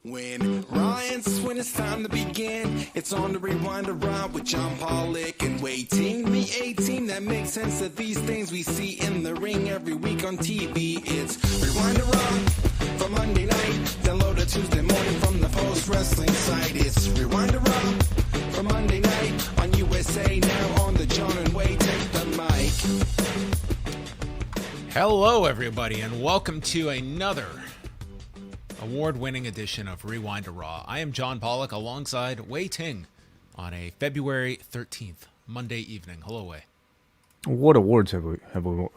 When when it's time to begin, it's on the Rewind Around with John Pollock and Wai Ting. The A-Team that makes sense of these things we see in the ring every week on TV. It's Rewind Around for Monday night. Download it Tuesday morning from the Post Wrestling site. It's Rewind Around for Monday night on USA Now on the John and Wai Take the Mic. Hello, everybody, and welcome to another award-winning edition of Rewind to Raw. I am John Pollock alongside Wai Ting on a February 13th, Monday evening. Hello, Wai. What awards have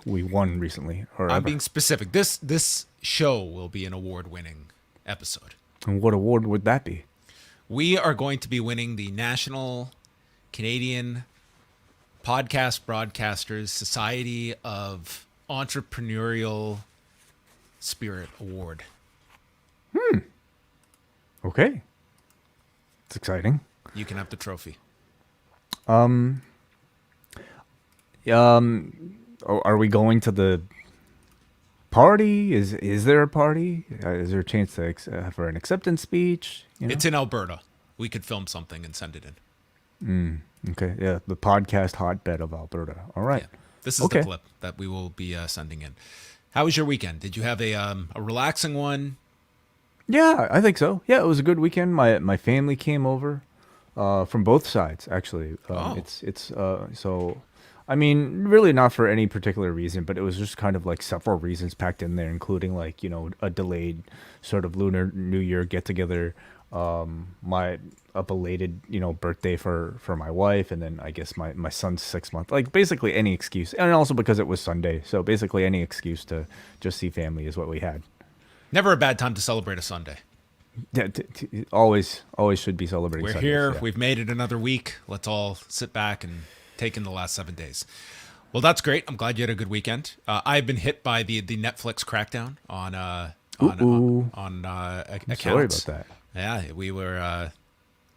we won recently? Or I'm ever? being specific. This show will be an award-winning episode. And what award would that be? We are going to be winning the National Canadian Podcast Broadcasters Society of Entrepreneurial Spirit Award. Okay. It's exciting. You can have the trophy. Are we going to the party? Is there a party? Is there a chance to for an acceptance speech? You know? It's in Alberta. We could film something and send it in. Okay, yeah, the podcast hotbed of Alberta. All right. Yeah. This is the clip that we will be sending in. How was your weekend? Did you have a relaxing one? Yeah, I think so. Yeah, it was a good weekend. My family came over from both sides, actually. So, I mean, really not for any particular reason, but it was just kind of like several reasons packed in there, including like, you know, a delayed sort of Lunar New Year get together, a belated, you know, birthday for my wife, and then I guess my son's 6 month, like basically any excuse, and also because it was Sunday, so basically any excuse to just see family is what we had. Never a bad time to celebrate a Sunday. Yeah, always should be celebrating. We're Sundays, here. yeah. We've made it another week. Let's all sit back and take in the last 7 days. Well, that's great. I'm glad you had a good weekend. I've been hit by the Netflix crackdown on accounts. Sorry about that. Yeah, we were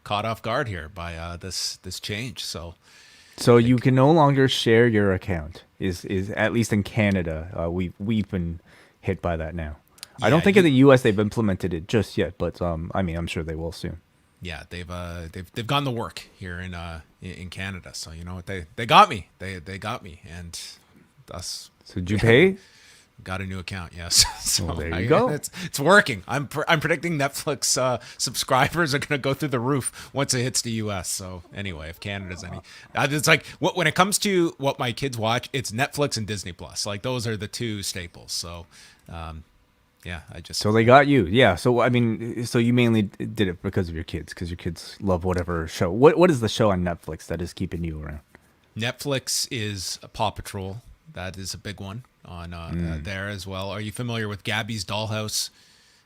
caught off guard here by this change. So you can no longer share your account. Is at least in Canada, we've been hit by that now. I don't think in the U.S. they've implemented it just yet, but I mean, I'm sure they will soon. Yeah, they've gone to work here in Canada. So you know what, they got me. They got me, and thus. So did you pay? Got a new account, yes. So well, there you go. It's working. I'm predicting Netflix subscribers are going to go through the roof once it hits the U.S. So anyway, if Canada's any, it's like when it comes to what my kids watch, it's Netflix and Disney Plus. Like those are the two staples. So. Yeah, So they got you. Yeah. So, I mean, so you mainly did it because of your kids, because your kids love whatever show. What is the show on Netflix that is keeping you around? Netflix is Paw Patrol. That is a big one on there as well. Are you familiar with Gabby's Dollhouse?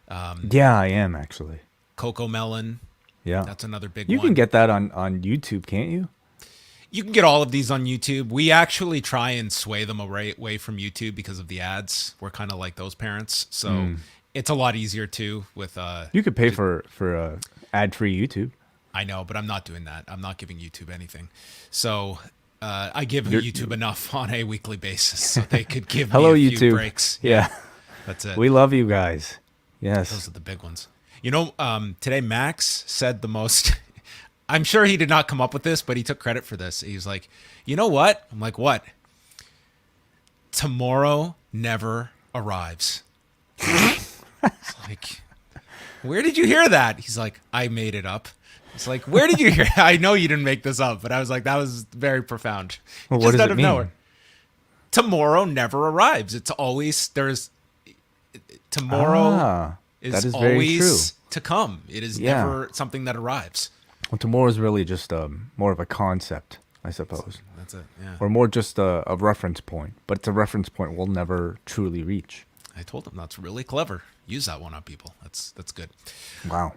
Yeah, I am actually. Coco Melon. Yeah. That's another big one. You can get that on YouTube, can't you? You can get all of these on YouTube. We actually try and sway them away from YouTube because of the ads. We're kind of like those parents. So it's a lot easier too with you could pay for ad-free YouTube. I know, but I'm not doing that. I'm not giving YouTube anything. So I give YouTube enough on a weekly basis so they could give me a few YouTube. breaks. Yeah. That's it. We love you guys. Yes. Those are the big ones. You know, today Max said the most I'm sure he did not come up with this, but he took credit for this. He's like, you know what? I'm like, what? Tomorrow never arrives. It's like, where did you hear that? He's like, I made it up. It's like, where did you hear? I know you didn't make this up, but I was like, that was very profound. Well, just what does out it of mean? nowhere. Tomorrow never arrives. It's always tomorrow that is always very true. To come. It is never something that arrives. Well, tomorrow is really just more of a concept, I suppose. That's it, yeah. Or more just a reference point. But it's a reference point we'll never truly reach. I told him that's really clever. Use that one on people. That's good. Wow.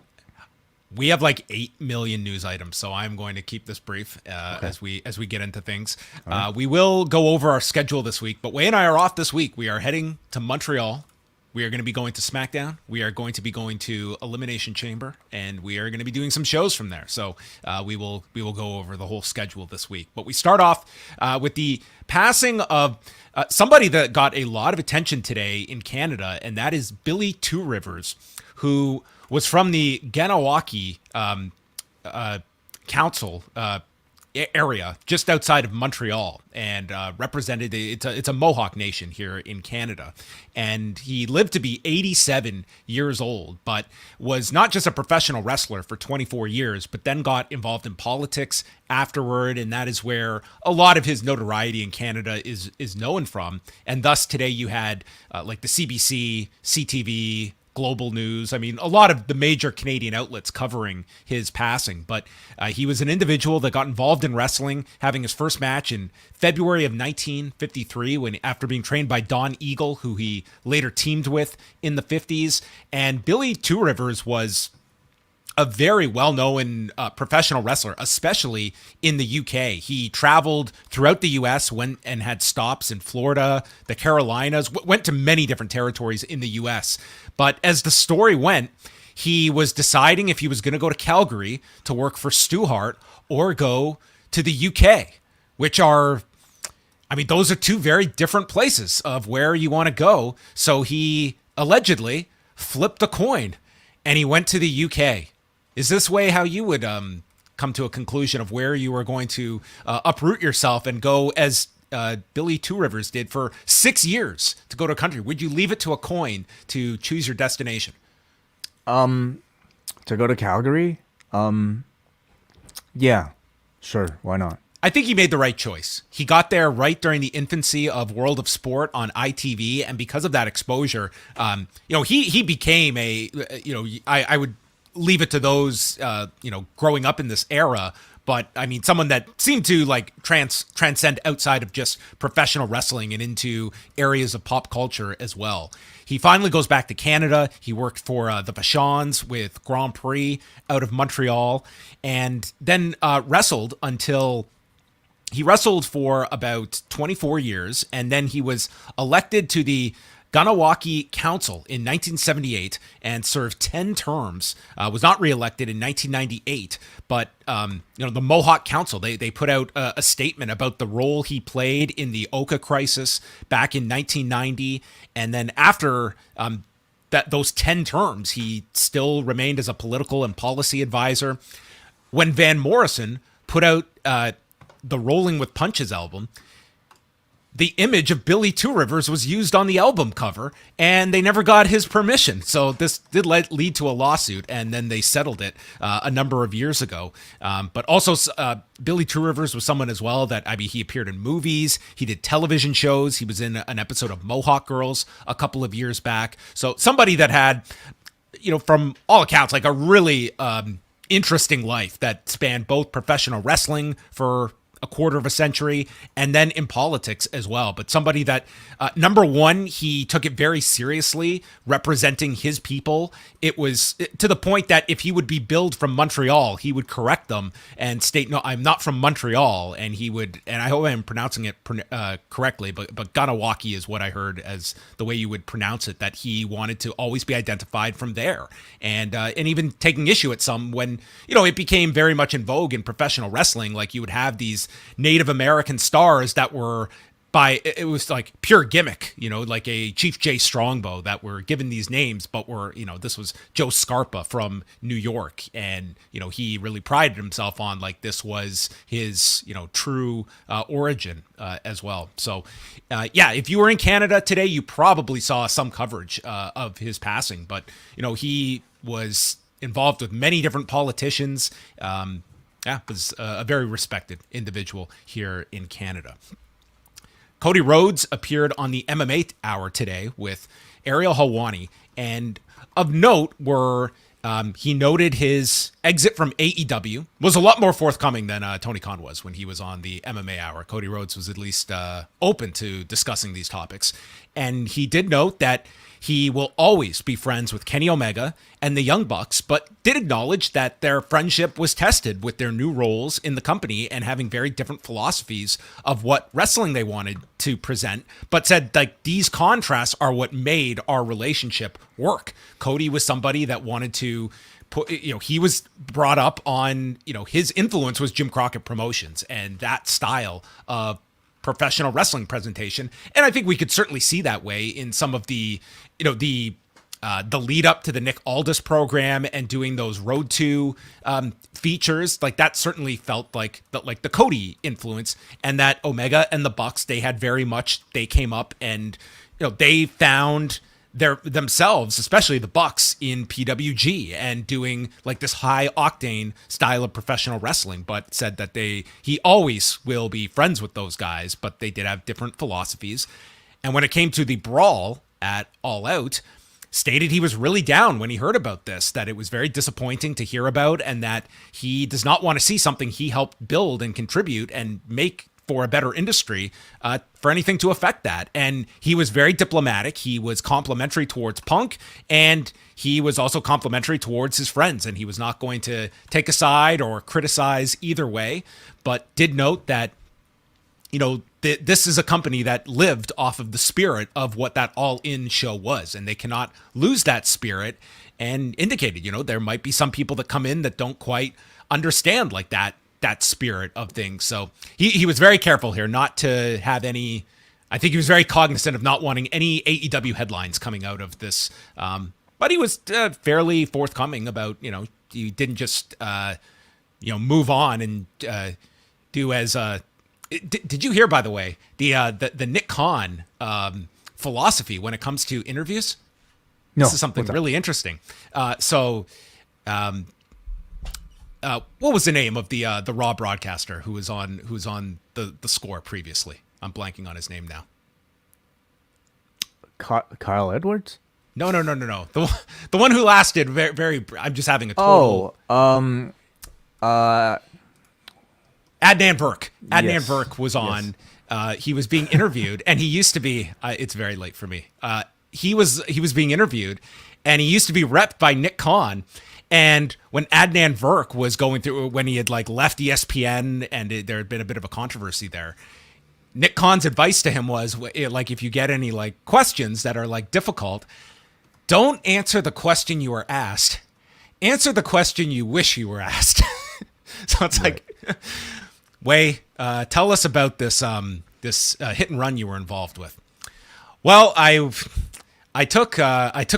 We have like 8 million news items, so I'm going to keep this brief as we get into things. Right. We will go over our schedule this week, but Wai and I are off this week. We are heading to Montreal. We are going to be going to SmackDown. We are going to be going to Elimination Chamber, and we are going to be doing some shows from there. So we will go over the whole schedule this week. But we start off with the passing of somebody that got a lot of attention today in Canada, and that is Billy Two Rivers, who was from the Ganawaki Council area just outside of Montreal, and represented it's a Mohawk nation here in Canada. And he lived to be 87 years old, but was not just a professional wrestler for 24 years, but then got involved in politics afterward, and that is where a lot of his notoriety in Canada is known from. And thus today you had like the CBC, CTV, Global News. I mean, a lot of the major Canadian outlets covering his passing. But he was an individual that got involved in wrestling, having his first match in February of 1953, when after being trained by Don Eagle, who he later teamed with in the 50s. And Billy Two Rivers was a very well-known professional wrestler, especially in the UK. He traveled throughout the US, went and had stops in Florida, the Carolinas, went to many different territories in the US. But as the story went, he was deciding if he was going to go to Calgary to work for Stu Hart or go to the UK, which are, I mean, those are two very different places of where you want to go. So he allegedly flipped a coin and he went to the UK. Is this way how you would come to a conclusion of where you were going to uproot yourself and go as Billy Two Rivers did for 6 years to go to a country? Would you leave it to a coin to choose your destination? To go to Calgary? Yeah, sure. Why not? I think he made the right choice. He got there right during the infancy of World of Sport on ITV, and because of that exposure, he became I would leave it to those, growing up in this era. But I mean, someone that seemed to like transcend outside of just professional wrestling and into areas of pop culture as well. He finally goes back to Canada. He worked for the Vachons with Grand Prix out of Montreal, and then wrestled until he wrestled for about 24 years. And then he was elected to the Ganawaki Council in 1978 and served 10 terms, was not reelected in 1998. But, the Mohawk Council, they put out a statement about the role he played in the Oka crisis back in 1990. And then after those 10 terms, he still remained as a political and policy advisor. When Van Morrison put out the Rolling with Punches album, the image of Billy Two Rivers was used on the album cover, and they never got his permission. So this did lead to a lawsuit, and then they settled it a number of years ago. But also, Billy Two Rivers was someone as well that, I mean, he appeared in movies, he did television shows, he was in an episode of Mohawk Girls a couple of years back. So somebody that had, from all accounts, like a really interesting life that spanned both professional wrestling for a quarter of a century, and then in politics as well. But somebody that, number one, he took it very seriously, representing his people. It was to the point that if he would be billed from Montreal, he would correct them and state, no, I'm not from Montreal. And he would, and I hope I'm pronouncing it correctly, but Ganawaki is what I heard as the way you would pronounce it, that he wanted to always be identified from there. And even taking issue at some when, it became very much in vogue in professional wrestling. Like you would have these Native American stars that were it was like pure gimmick, like a Chief Jay Strongbow that were given these names, but were, this was Joe Scarpa from New York. And, he really prided himself on like this was his, true origin as well. So, if you were in Canada today, you probably saw some coverage of his passing, but, he was involved with many different politicians. Was a very respected individual here in Canada. Cody Rhodes appeared on the MMA Hour today with Ariel Helwani, and of note were he noted his exit from AEW was a lot more forthcoming than Tony Khan was when he was on the MMA Hour. Cody Rhodes was at least open to discussing these topics, and he did note that he will always be friends with Kenny Omega and the Young Bucks, but did acknowledge that their friendship was tested with their new roles in the company and having very different philosophies of what wrestling they wanted to present, but said like these contrasts are what made our relationship work. Cody was somebody that wanted to put, he was brought up on, his influence was Jim Crockett Promotions and that style of professional wrestling presentation. And I think we could certainly see that way in some of the, the the lead up to the Nick Aldis program and doing those Road to features, like that certainly felt like the Cody influence, and that Omega and the Bucks, they came up and they found themselves, especially the Bucks, in PWG and doing like this high octane style of professional wrestling, but said that he always will be friends with those guys, but they did have different philosophies. And when it came to the brawl at All Out, stated he was really down when he heard about this, that it was very disappointing to hear about, and that he does not want to see something he helped build and contribute and make for a better industry for anything to affect that. And he was very diplomatic. He was complimentary towards Punk, and he was also complimentary towards his friends, and he was not going to take a side or criticize either way, but did note that this is a company that lived off of the spirit of what that All In show was, and they cannot lose that spirit, and indicated, there might be some people that come in that don't quite understand like that spirit of things. So he was very careful here not to have any, I think he was very cognizant of not wanting any AEW headlines coming out of this. But he was fairly forthcoming about, he didn't just, move on and do as, did you hear, by the way, the Nick Khan philosophy when it comes to interviews? No. This is something really interesting. What was the name of the Raw broadcaster who was on the score previously? I'm blanking on his name now. Kyle Edwards? No. The one who lasted very, very. I'm just having a total. Adnan Burke. Adnan Burke was on. Yes. He was being interviewed, and he used to be. It's very late for me. He was being interviewed, and he used to be repped by Nick Khan. And when Adnan Burke was going through, when he had left ESPN, and there had been a bit of a controversy there, Nick Khan's advice to him was, if you get any questions that are difficult, don't answer the question you were asked. Answer the question you wish you were asked. So it's right. Wai, tell us about this hit and run you were involved with. Well, I took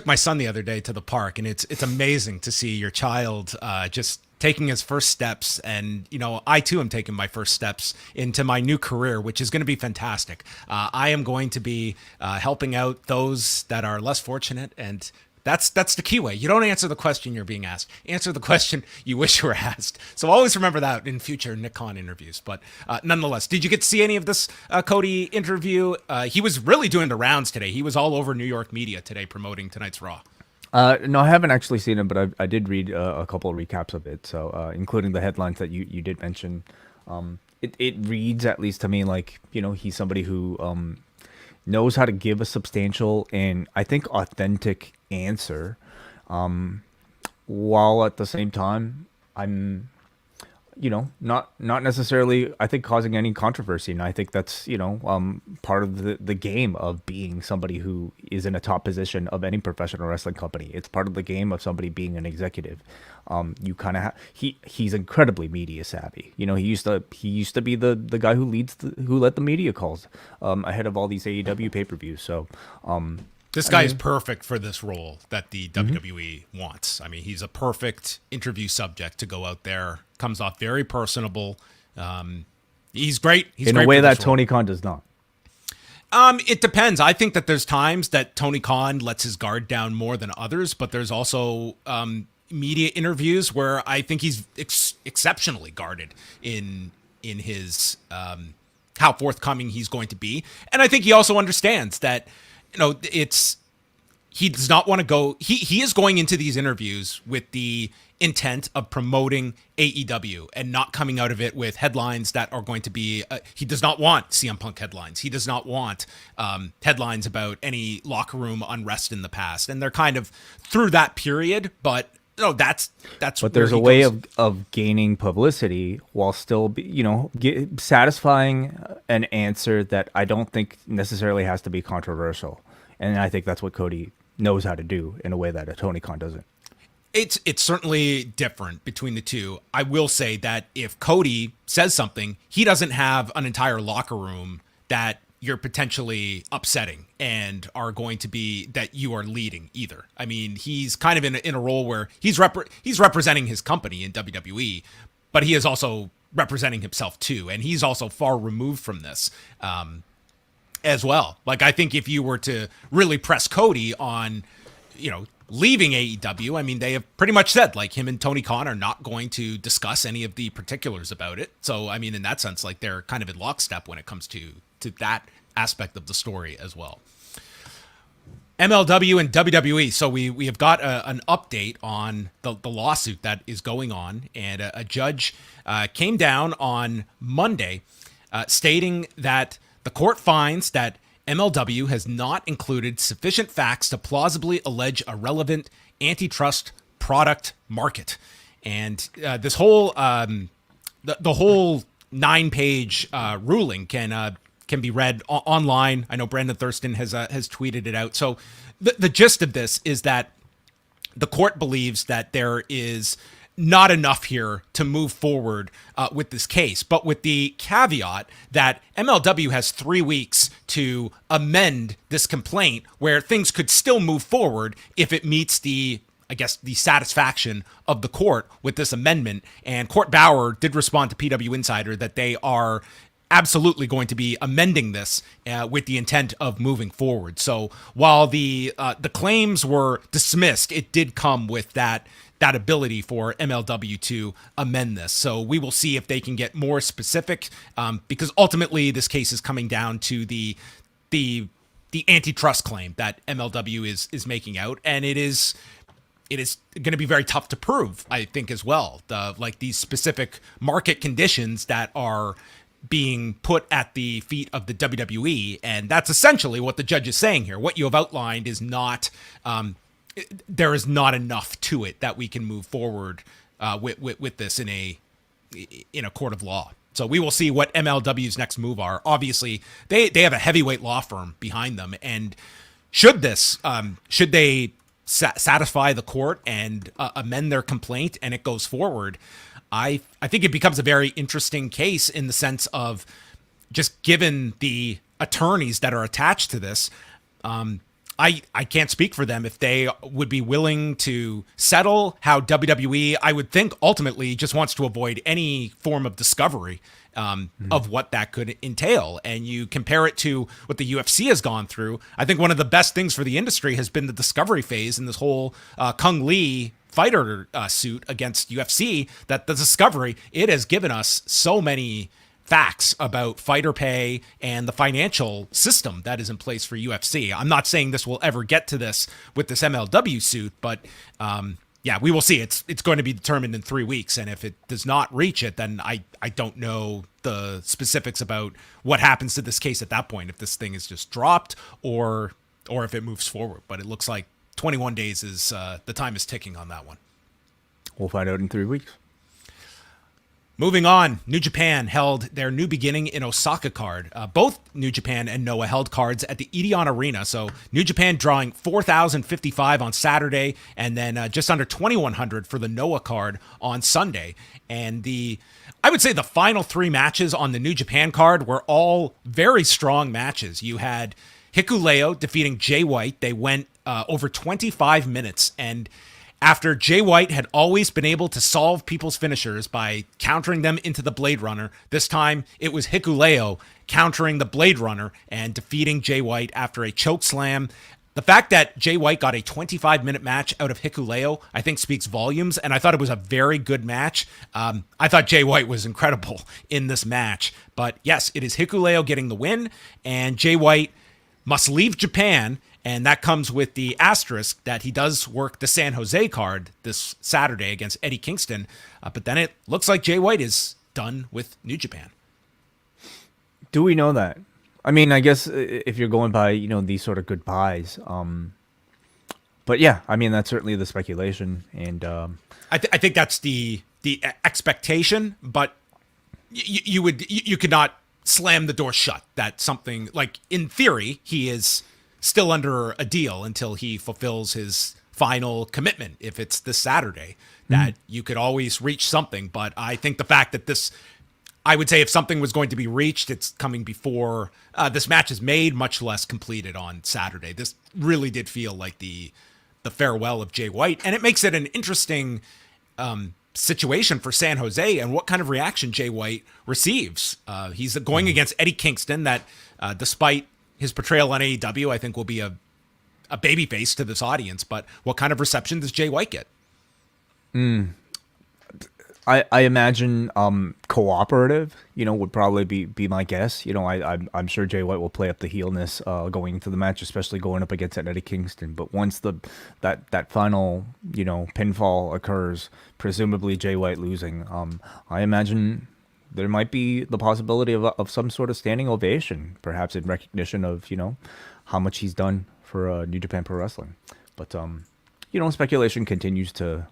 my son the other day to the park, and it's amazing to see your child just taking his first steps. And, I too am taking my first steps into my new career, which is going to be fantastic. I am going to be helping out those that are less fortunate, and that's the key way. You don't answer the question you're being asked. Answer the question you wish you were asked. So always remember that in future Nick Khan interviews. But nonetheless, did you get to see any of this Cody interview? He was really doing the rounds today. He was all over New York media today promoting tonight's Raw. No, I haven't actually seen it, but I did read a couple of recaps of it. So including the headlines that you did mention. It reads, at least to me, he's somebody who knows how to give a substantial and I think authentic answer, while at the same time I'm not necessarily, I think, causing any controversy. And I think that's part of the game of being somebody who is in a top position of any professional wrestling company. It's part of the game of somebody being an executive. You kind of he's incredibly media savvy. He used to be the guy who led the media calls ahead of all these AEW pay-per-views. So this guy is perfect for this role that the WWE wants. I mean, he's a perfect interview subject to go out there. Comes off very personable. He's great. He's in great a way that role. Tony Khan does not. It depends. I think that there's times that Tony Khan lets his guard down more than others, but there's also media interviews where I think he's exceptionally guarded in his how forthcoming he's going to be. And I think he also understands that he does not want to go. He is going into these interviews with the intent of promoting AEW and not coming out of it with headlines that are going to be. He does not want CM Punk headlines. He does not want headlines about any locker room unrest in the past. And they're kind of through that period, but. No, that's. But there's a way of gaining publicity while still, satisfying an answer that I don't think necessarily has to be controversial, and I think that's what Cody knows how to do in a way that a Tony Khan doesn't. It's certainly different between the two. I will say that if Cody says something, he doesn't have an entire locker room that you're potentially upsetting and are going to be that you are leading either. I mean, he's kind of in a role where he's representing his company in WWE, but he is also representing himself too, and he's also far removed from this as well. Like, I think if you were to really press Cody on, leaving AEW, I mean, they have pretty much said, like, him and Tony Khan are not going to discuss any of the particulars about it. So, I mean, in that sense, like, they're kind of in lockstep when it comes to that aspect of the story as well. MLW and WWE. So we have got an update on the lawsuit that is going on, and a judge came down on Monday stating that the court finds that MLW has not included sufficient facts to plausibly allege a relevant antitrust product market. And this whole the whole 9-page ruling can be read online. I know Brandon Thurston has tweeted it out. So the gist of this is that the court believes that there is not enough here to move forward with this case, but with the caveat that MLW has 3 weeks to amend this complaint, where things could still move forward if it meets the satisfaction of the court with this amendment. And Court Bauer did respond to PW Insider that they are absolutely going to be amending this with the intent of moving forward. So while the claims were dismissed, it did come with that ability for MLW to amend this. So we will see if they can get more specific, because ultimately this case is coming down to the antitrust claim that MLW is making out, and it is going to be very tough to prove, I think, as well. These specific market conditions that are being put at the feet of the WWE, and that's essentially what the judge is saying here. What you have outlined is not, there is not enough to it that we can move forward with this in a court of law. So we will see what MLW's next move are. Obviously, they have a heavyweight law firm behind them, and should they satisfy the court and amend their complaint and it goes forward, I think it becomes a very interesting case in the sense of, just given the attorneys that are attached to this, I can't speak for them if they would be willing to settle, how WWE, I would think, ultimately just wants to avoid any form of discovery of what that could entail. And you compare it to what the UFC has gone through. I think one of the best things for the industry has been the discovery phase in this whole Kung Lee fighter suit against UFC. That the discovery, it has given us so many facts about fighter pay and the financial system that is in place for UFC. I'm not saying this will ever get to this with this MLW suit, but we will see. It's going to be determined in 3 weeks, and if it does not reach it, then I don't know the specifics about what happens to this case at that point, if this thing is just dropped or if it moves forward. But it looks like 21 days is the time is ticking on that one. We'll find out in 3 weeks. Moving on, New Japan held their New Beginning in Osaka card. Both New Japan and Noah held cards at the Edion Arena. So New Japan drawing 4,055 on Saturday, and then just under 2,100 for the Noah card on Sunday. And I would say the final 3 matches on the New Japan card were all very strong matches. You had Hikuleo defeating Jay White. They went over 25 minutes, and after Jay White had always been able to solve people's finishers by countering them into the Blade Runner, this time it was Hikuleo countering the Blade Runner and defeating Jay White after a choke slam. The fact that Jay White got a 25-minute match out of Hikuleo, I think, speaks volumes, and I thought it was a very good match. I thought Jay White was incredible in this match. But yes, it is Hikuleo getting the win, and Jay White must leave Japan, and that comes with the asterisk that he does work the San Jose card this Saturday against Eddie Kingston. But then it looks like Jay White is done with New Japan. Do we know that? I mean, I guess if you're going by, these sort of goodbyes. But yeah, I mean, that's certainly the speculation. And I think that's the expectation, but you could not slam the door shut. That something, like, in theory, he is still under a deal until he fulfills his final commitment. If it's this Saturday, that you could always reach something. But I think the fact that I would say if something was going to be reached, it's coming before this match is made, much less completed on Saturday. This really did feel like the farewell of Jay White, and it makes it an interesting situation for San Jose and what kind of reaction Jay White receives. He's going against Eddie Kingston, that despite his portrayal on AEW, I think will be a babyface to this audience. But what kind of reception does Jay White get? I imagine cooperative, would probably be my guess. I'm sure Jay White will play up the heelness going into the match, especially going up against Eddie Kingston. But once that final, pinfall occurs, presumably Jay White losing, I imagine there might be the possibility of some sort of standing ovation, perhaps in recognition of, how much he's done for New Japan Pro Wrestling. But, speculation continues to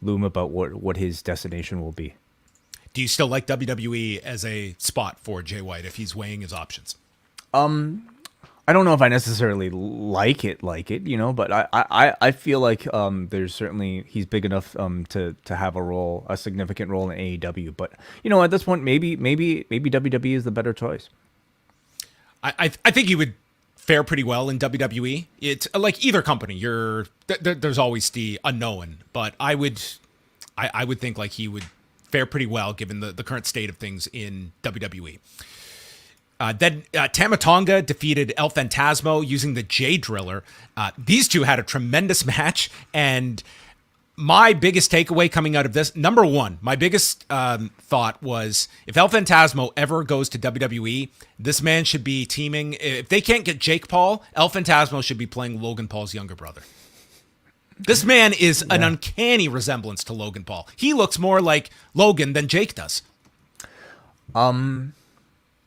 loom about what his destination will be. Do you still like WWE as a spot for Jay White if he's weighing his options? I don't know if I necessarily like it, but I feel like there's certainly he's big enough to have a significant role in AEW. But at this point, maybe WWE is the better choice. I think he would fare pretty well in WWE. It's like either company. There's always the unknown, but I would think like he would fare pretty well given the current state of things in WWE. Then Tama Tonga defeated El Phantasmo using the J Driller. These two had a tremendous match, and my biggest takeaway coming out of this, number one, my biggest thought was if El Phantasmo ever goes to WWE, this man should be teaming. If they can't get Jake Paul, El Phantasmo should be playing Logan Paul's younger brother. This man is an uncanny resemblance to Logan Paul. He looks more like Logan than Jake does. I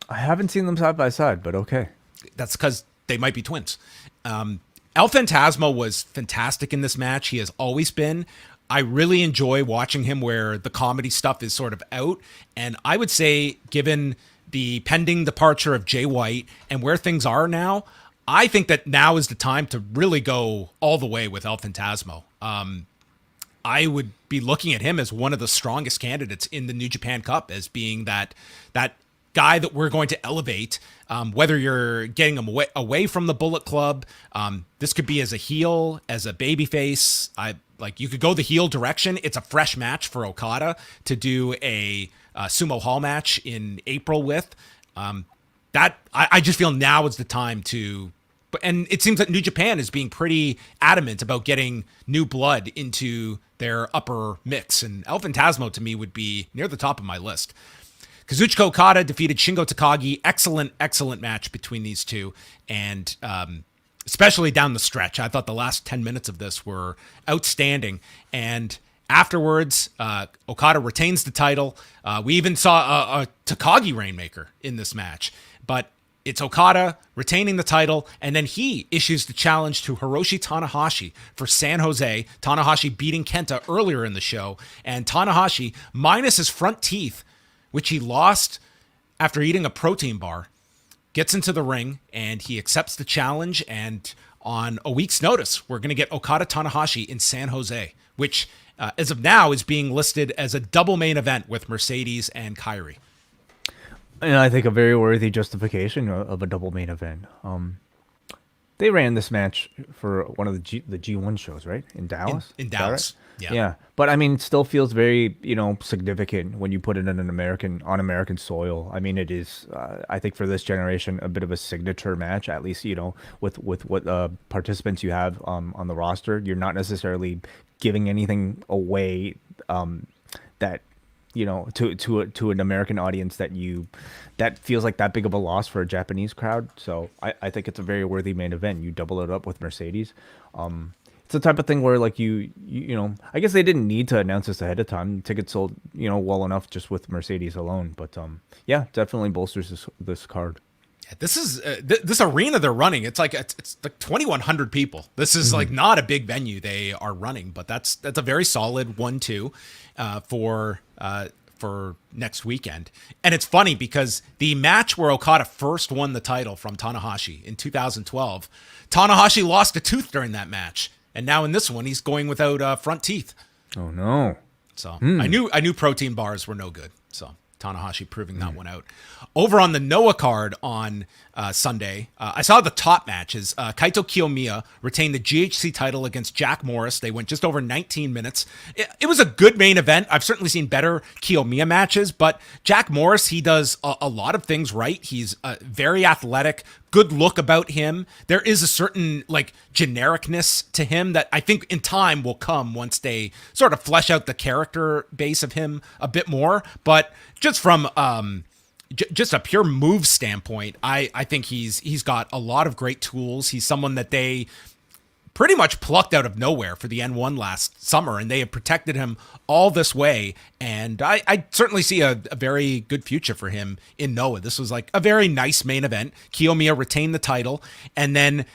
haven't seen them side by side, but okay. That's because they might be twins. El Phantasmo was fantastic in this match. He has always been. I really enjoy watching him where the comedy stuff is sort of out. And I would say, given the pending departure of Jay White and where things are now, I think that now is the time to really go all the way with El Phantasmo. I would be looking at him as one of the strongest candidates in the New Japan Cup as being that guy that we're going to elevate, whether you're getting him away from the Bullet Club. This could be as a heel, as a babyface. You could go the heel direction. It's a fresh match for Okada to do a Sumo Hall match in April with. I just feel now is the time to, and it seems that New Japan is being pretty adamant about getting new blood into their upper mix. And El Phantasmo to me would be near the top of my list. Kazuchika Okada defeated Shingo Takagi. Excellent match between these two. And especially down the stretch. I thought the last 10 minutes of this were outstanding. And afterwards, Okada retains the title. We even saw a Takagi Rainmaker in this match. But it's Okada retaining the title, and then he issues the challenge to Hiroshi Tanahashi for San Jose. Tanahashi beating Kenta earlier in the show. And Tanahashi, minus his front teeth, which he lost after eating a protein bar, gets into the ring, and he accepts the challenge. And on a week's notice, we're going to get Okada Tanahashi in San Jose, which, as of now, is being listed as a double main event with Mercedes and Kyrie. And I think a very worthy justification of a double main event. They ran this match for one of the G1 shows, right? In Dallas? In Dallas. Right? Yeah. But I mean, it still feels very, significant when you put it in on American soil. I mean, it is, I think for this generation, a bit of a signature match, at least, with what participants you have on the roster. You're not necessarily giving anything away that, to an American audience that feels like that big of a loss for a Japanese crowd. So I think it's a very worthy main event. You double it up with Mercedes. It's the type of thing where like I guess they didn't need to announce this ahead of time. Tickets sold, well enough just with Mercedes alone. But definitely bolsters this card. Yeah, this is this arena they're running. It's like 2,100 people. This is like not a big venue they are running, but that's a very solid 1-2 for next weekend. And it's funny because the match where Okada first won the title from Tanahashi in 2012, Tanahashi lost a tooth during that match, and now in this one he's going without front teeth. Oh no! So I knew protein bars were no good. So Tanahashi proving that one out. Over on the Noah card on Sunday, I saw the top matches. Kaito Kiyomiya retained the GHC title against Jack Morris. They went just over 19 minutes. It was a good main event. I've certainly seen better Kiyomiya matches, but Jack Morris, he does a lot of things right. He's very athletic, good look about him. There is a certain like genericness to him that I think in time will come once they sort of flesh out the character base of him a bit more. But just from just a pure move standpoint, I think he's got a lot of great tools. He's someone that they pretty much plucked out of nowhere for the N1 last summer, and they have protected him all this way. And I certainly see a very good future for him in Noah. This was like a very nice main event. Kiyomiya retained the title, and then,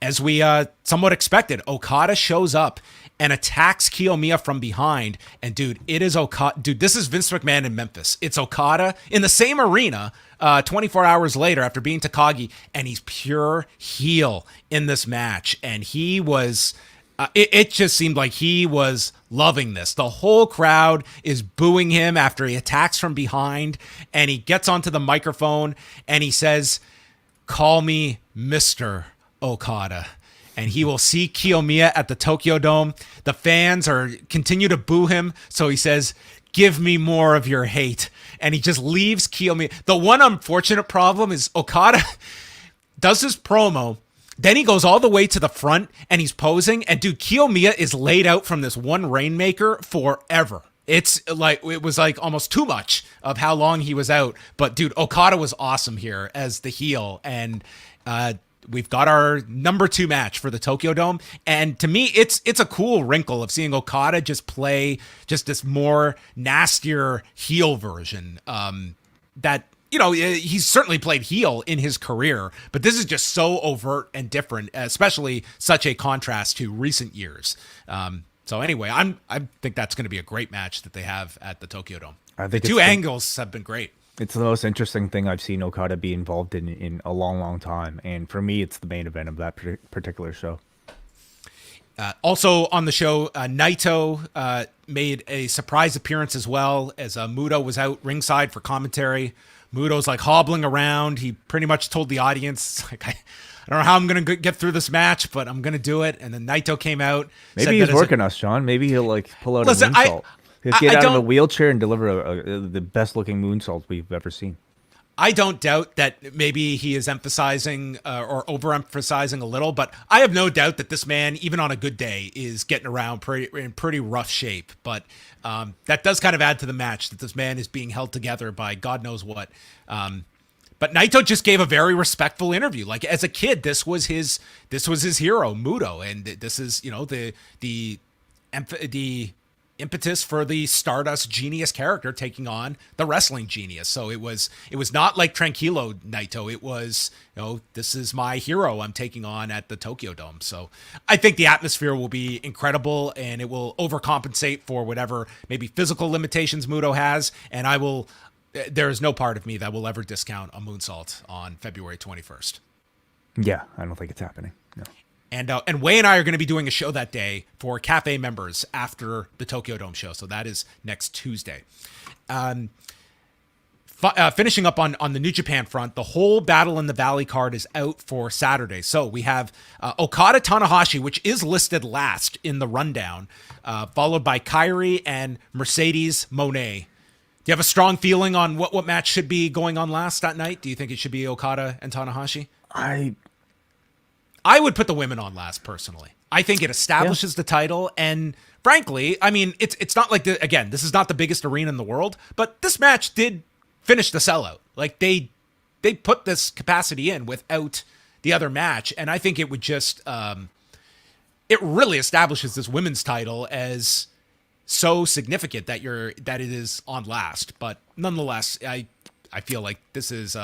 as we somewhat expected, Okada shows up and attacks Kiyomiya from behind. And dude, it is Okada. Dude, this is Vince McMahon in Memphis. It's Okada in the same arena 24 hours later after being Takagi, and he's pure heel in this match. And he was, it just seemed like he was loving this. The whole crowd is booing him after he attacks from behind, and he gets onto the microphone and he says, "Call me Mr. Okada." And he will see Kiyomiya at the Tokyo Dome. The fans continue to boo him, so he says, "Give me more of your hate." And he just leaves Kiyomiya. The one unfortunate problem is Okada does his promo, then he goes all the way to the front and he's posing, and dude, Kiyomiya is laid out from this one Rainmaker forever. It was like almost too much of how long he was out. But dude, Okada was awesome here as the heel, and we've got our number 2 match for the Tokyo Dome. And to me, it's a cool wrinkle of seeing Okada just play just this more nastier heel version. That, you know, he's certainly played heel in his career, but this is just so overt and different, especially such a contrast to recent years. So anyway, I think that's going to be a great match that they have at the Tokyo Dome. I think the 2 angles have been great. It's the most interesting thing I've seen Okada be involved in a long, long time. And for me, it's the main event of that particular show. Also on the show, Naito made a surprise appearance as well, as Muto was out ringside for commentary. Muto's like hobbling around. He pretty much told the audience, like, I don't know how I'm going to get through this match, but I'm going to do it. And then Naito came out. Maybe he's working us, Sean. Maybe he'll like pull out a moonsault. He'll get out of a wheelchair and deliver the best-looking moonsault we've ever seen. I don't doubt that maybe he is emphasizing or overemphasizing a little, but I have no doubt that this man, even on a good day, is getting around in pretty rough shape. But that does kind of add to the match that this man is being held together by God knows what. But Naito just gave a very respectful interview. Like, as a kid, this was his hero, Muto, and this is, you know, the impetus for the Stardust Genius character taking on the wrestling genius. So it was not like Tranquilo Naito. It was, you know, this is my hero I'm taking on at the Tokyo Dome. So I think the atmosphere will be incredible, and it will overcompensate for whatever maybe physical limitations Muto has. And there is no part of me that will ever discount a moonsault on February 21st. Yeah, I don't think it's happening. No. And Wai and I are going to be doing a show that day for Cafe members after the Tokyo Dome show. So that is next Tuesday. Finishing up on the New Japan front, the whole Battle in the Valley card is out for Saturday. So we have Okada Tanahashi, which is listed last in the rundown, followed by Kairi and Mercedes Moné. Do you have a strong feeling on what match should be going on last that night? Do you think it should be Okada and Tanahashi? I would put the women on last, personally. I think it establishes the title, and frankly, I mean, it's not like, this is not the biggest arena in the world, but this match did finish the sellout. Like, they put this capacity in without the other match, and I think it would just, it really establishes this women's title as so significant that it is on last. But nonetheless, I feel like this is,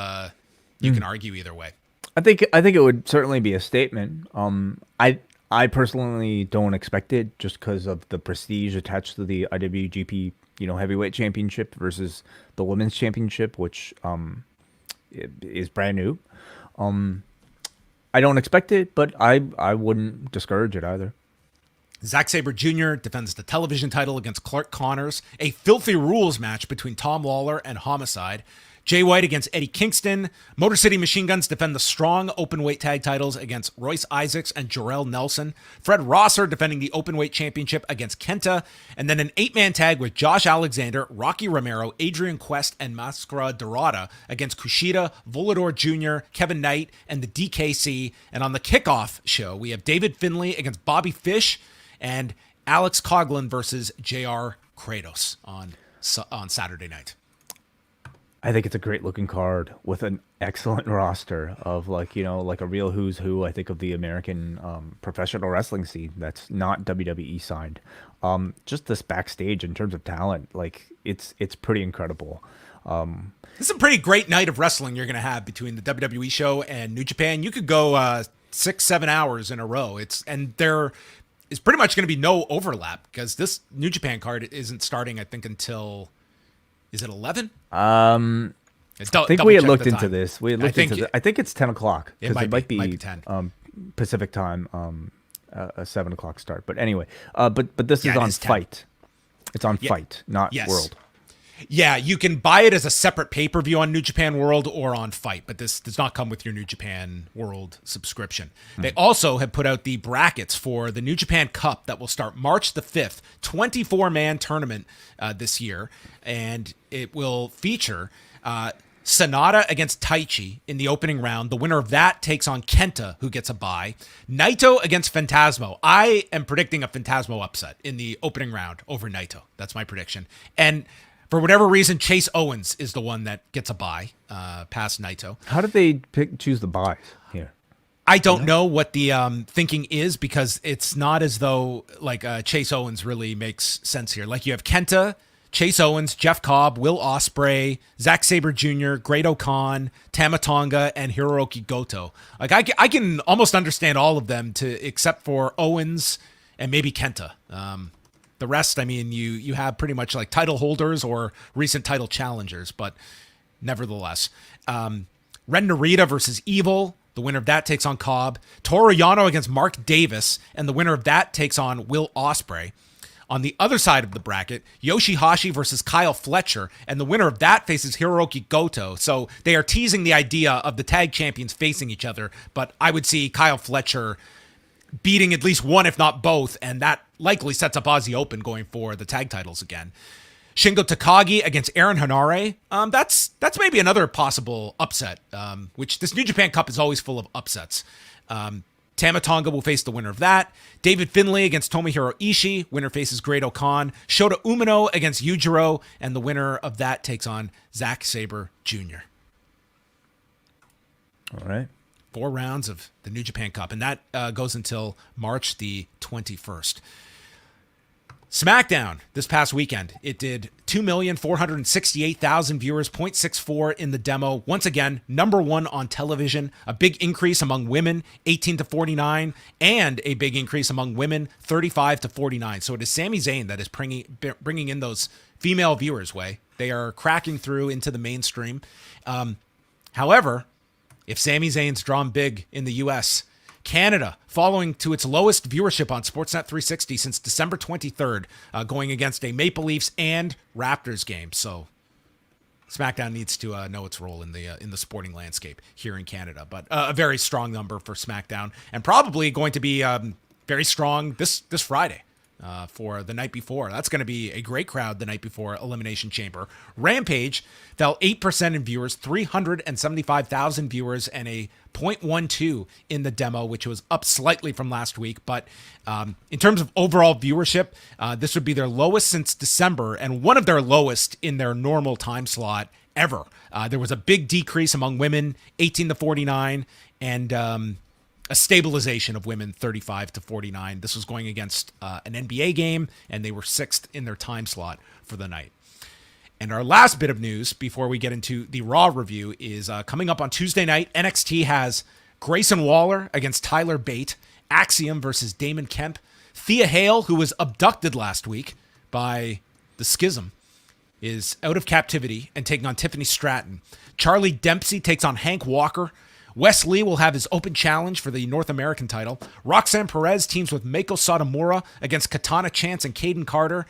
you can argue either way. I think it would certainly be a statement. I personally don't expect it, just because of the prestige attached to the IWGP, heavyweight championship versus the women's championship, which is brand new. I don't expect it, but I wouldn't discourage it either. Zack Sabre Jr. defends the television title against Clark Connors. A filthy rules match between Tom Lawler and Homicide. Jay White against Eddie Kingston. Motor City Machine Guns defend the strong openweight tag titles against Royce Isaacs and Jarrell Nelson. Fred Rosser defending the openweight championship against Kenta. And then an 8-man tag with Josh Alexander, Rocky Romero, Adrian Quest, and Mascara Dorada against Kushida, Volador Jr., Kevin Knight, and the DKC. And on the kickoff show, we have David Finlay against Bobby Fish and Alex Coughlin versus JR Kratos on Saturday night. I think it's a great looking card with an excellent roster of like a real who's who, I think, of the American professional wrestling scene that's not WWE signed. Just this backstage in terms of talent, like it's pretty incredible. This is a pretty great night of wrestling you're going to have between the WWE show and New Japan. You could go 6-7 hours in a row. There is pretty much going to be no overlap because this New Japan card isn't starting, I think, until... Is it 11? I think we had looked into this. I think it's 10 o'clock because it might be 10 Pacific time, a 7 o'clock start. But anyway, but this is on Fight. It's on Fight, not World. Yeah, you can buy it as a separate pay-per-view on New Japan World or on Fight, but this does not come with your New Japan World subscription. They also have put out the brackets for the New Japan Cup that will start March the 5th, 24-man tournament this year, and it will feature Sonata against Taichi in the opening round. The winner of that takes on Kenta, who gets a bye. Naito against Phantasmo. I am predicting a Phantasmo upset in the opening round over Naito. That's my prediction. And for whatever reason, Chase Owens is the one that gets a bye past Naito. How did they choose the buys here? I don't know what the thinking is because it's not as though like Chase Owens really makes sense here. Like you have Kenta, Chase Owens, Jeff Cobb, Will Ospreay, Zack Sabre Jr., Great-O-Khan, Tama Tonga, and Hiroki Goto. Like I can almost understand all of them except for Owens and maybe Kenta. The rest, I mean, you have pretty much like title holders or recent title challengers, but nevertheless. Ren Narita versus Evil. The winner of that takes on Cobb. Toru Yano against Mark Davis, and the winner of that takes on Will Ospreay. On the other side of the bracket, Yoshihashi versus Kyle Fletcher, and the winner of that faces Hiroki Goto. So they are teasing the idea of the tag champions facing each other, but I would see Kyle Fletcher beating at least one, if not both, and that likely sets up Aussie Open going for the tag titles again. Shingo Takagi against Aaron Hanare. That's maybe another possible upset, which this New Japan Cup is always full of upsets. Tama Tonga will face the winner of that. David Finlay against Tomohiro Ishii. Winner faces Great-O-Khan. Shota Umino against Yujiro, and the winner of that takes on Zack Sabre Jr. All right. 4 rounds of the New Japan Cup, and that goes until March the 21st. SmackDown this past weekend, it did 2,468,000 viewers, 0.64 in the demo. Once again, number 1 on television, a big increase among women, 18 to 49, and a big increase among women, 35 to 49. So it is Sami Zayn that is bringing in those female viewers, Way. They are cracking through into the mainstream. However, if Sami Zayn's drawn big in the U.S., Canada falling to its lowest viewership on Sportsnet 360 since December 23rd, going against a Maple Leafs and Raptors game. So SmackDown needs to know its role in the sporting landscape here in Canada. But a very strong number for SmackDown, and probably going to be very strong this Friday. For the night before. That's going to be a great crowd the night before Elimination Chamber. Rampage fell 8% in viewers, 375,000 viewers, and a 0.12 in the demo, which was up slightly from last week. But in terms of overall viewership, this would be their lowest since December and one of their lowest in their normal time slot ever. There was a big decrease among women, 18 to 49, and a stabilization of women, 35 to 49. This was going against an NBA game, and they were 6th in their time slot for the night. And our last bit of news before we get into the Raw review is coming up on Tuesday night. NXT has Grayson Waller against Tyler Bate, Axiom versus Damon Kemp, Thea Hale, who was abducted last week by the Schism, is out of captivity and taking on Tiffany Stratton. Charlie Dempsey takes on Hank Walker. Wes Lee will have his open challenge for the North American title. Roxanne Perez teams with Meiko Satomura against Katana Chance and Caden Carter.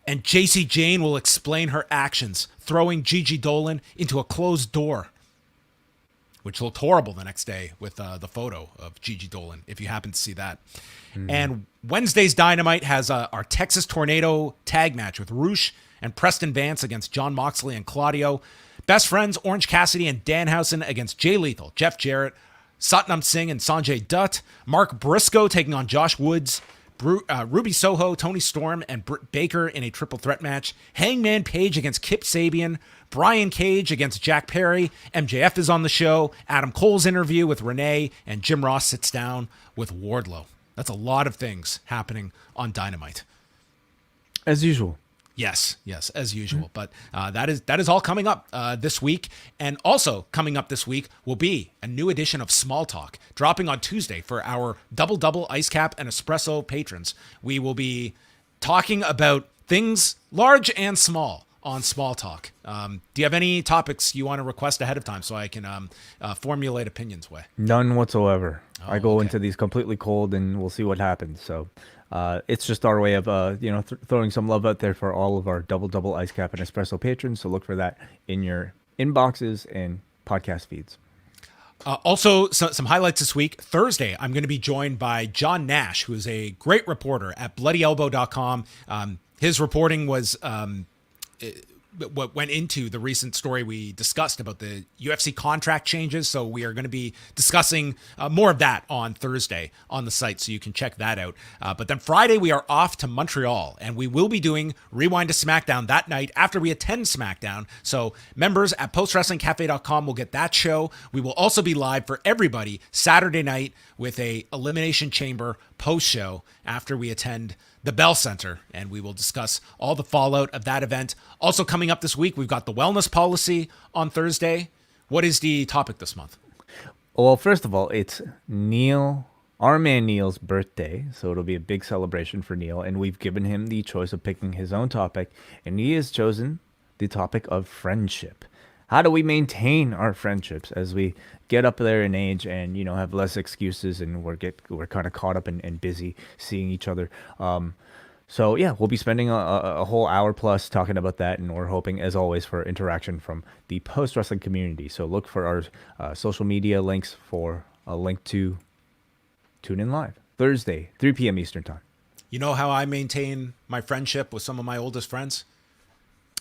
And JC Jane will explain her actions, throwing Gigi Dolan into a closed door, which looked horrible the next day with the photo of Gigi Dolan, if you happen to see that. And Wednesday's Dynamite has our Texas Tornado tag match with Roosh and Preston Vance against John Moxley and Claudio. Best Friends, Orange Cassidy and Danhausen against Jay Lethal, Jeff Jarrett, Satnam Singh and Sanjay Dutt. Mark Briscoe taking on Josh Woods. Ruby Soho, Tony Storm, and Britt Baker in a triple threat match. Hangman Page against Kip Sabian. Brian Cage against Jack Perry. MJF is on the show. Adam Cole's interview with Renee. And Jim Ross sits down with Wardlow. That's a lot of things happening on Dynamite. As usual. Yes, as usual. But that is all coming up this week. And also coming up this week will be a new edition of Small Talk, dropping on Tuesday for our Double Ice Cap and Espresso patrons. We will be talking about things large and small on Small Talk. Do you have any topics you want to request ahead of time so I can formulate opinions with? None whatsoever. I go into these completely cold, and we'll see what happens. So it's just our way of throwing some love out there for all of our Double Ice Cap and Espresso patrons. So look for that in your inboxes and podcast feeds. Also, some highlights this week. Thursday, I'm going to be joined by John Nash, who is a great reporter at bloodyelbow.com. His reporting was what went into the recent story we discussed about the UFC contract changes. So we are going to be discussing more of that on Thursday on the site, so you can check that out. But then Friday, we are off to Montreal, and we will be doing Rewind to SmackDown that night after we attend SmackDown. So members at postwrestlingcafe.com will get that show. We will also be live for everybody Saturday night with a Elimination Chamber post show after we attend the Bell Center, and we will discuss all the fallout of that event. Also coming up this week, we've got the wellness policy on Thursday. What is the topic this month? Well, first of all, it's our man Neil's birthday, so it'll be a big celebration for Neil, and we've given him the choice of picking his own topic, and he has chosen the topic of friendship. How do we maintain our friendships as we get up there in age and, have less excuses, and we're kind of caught up and busy seeing each other. So yeah, we'll be spending a whole hour plus talking about that, and we're hoping, as always, for interaction from the post-wrestling community. So look for our social media links for a link to tune in live Thursday, 3 p.m. Eastern time. You know how I maintain my friendship with some of my oldest friends?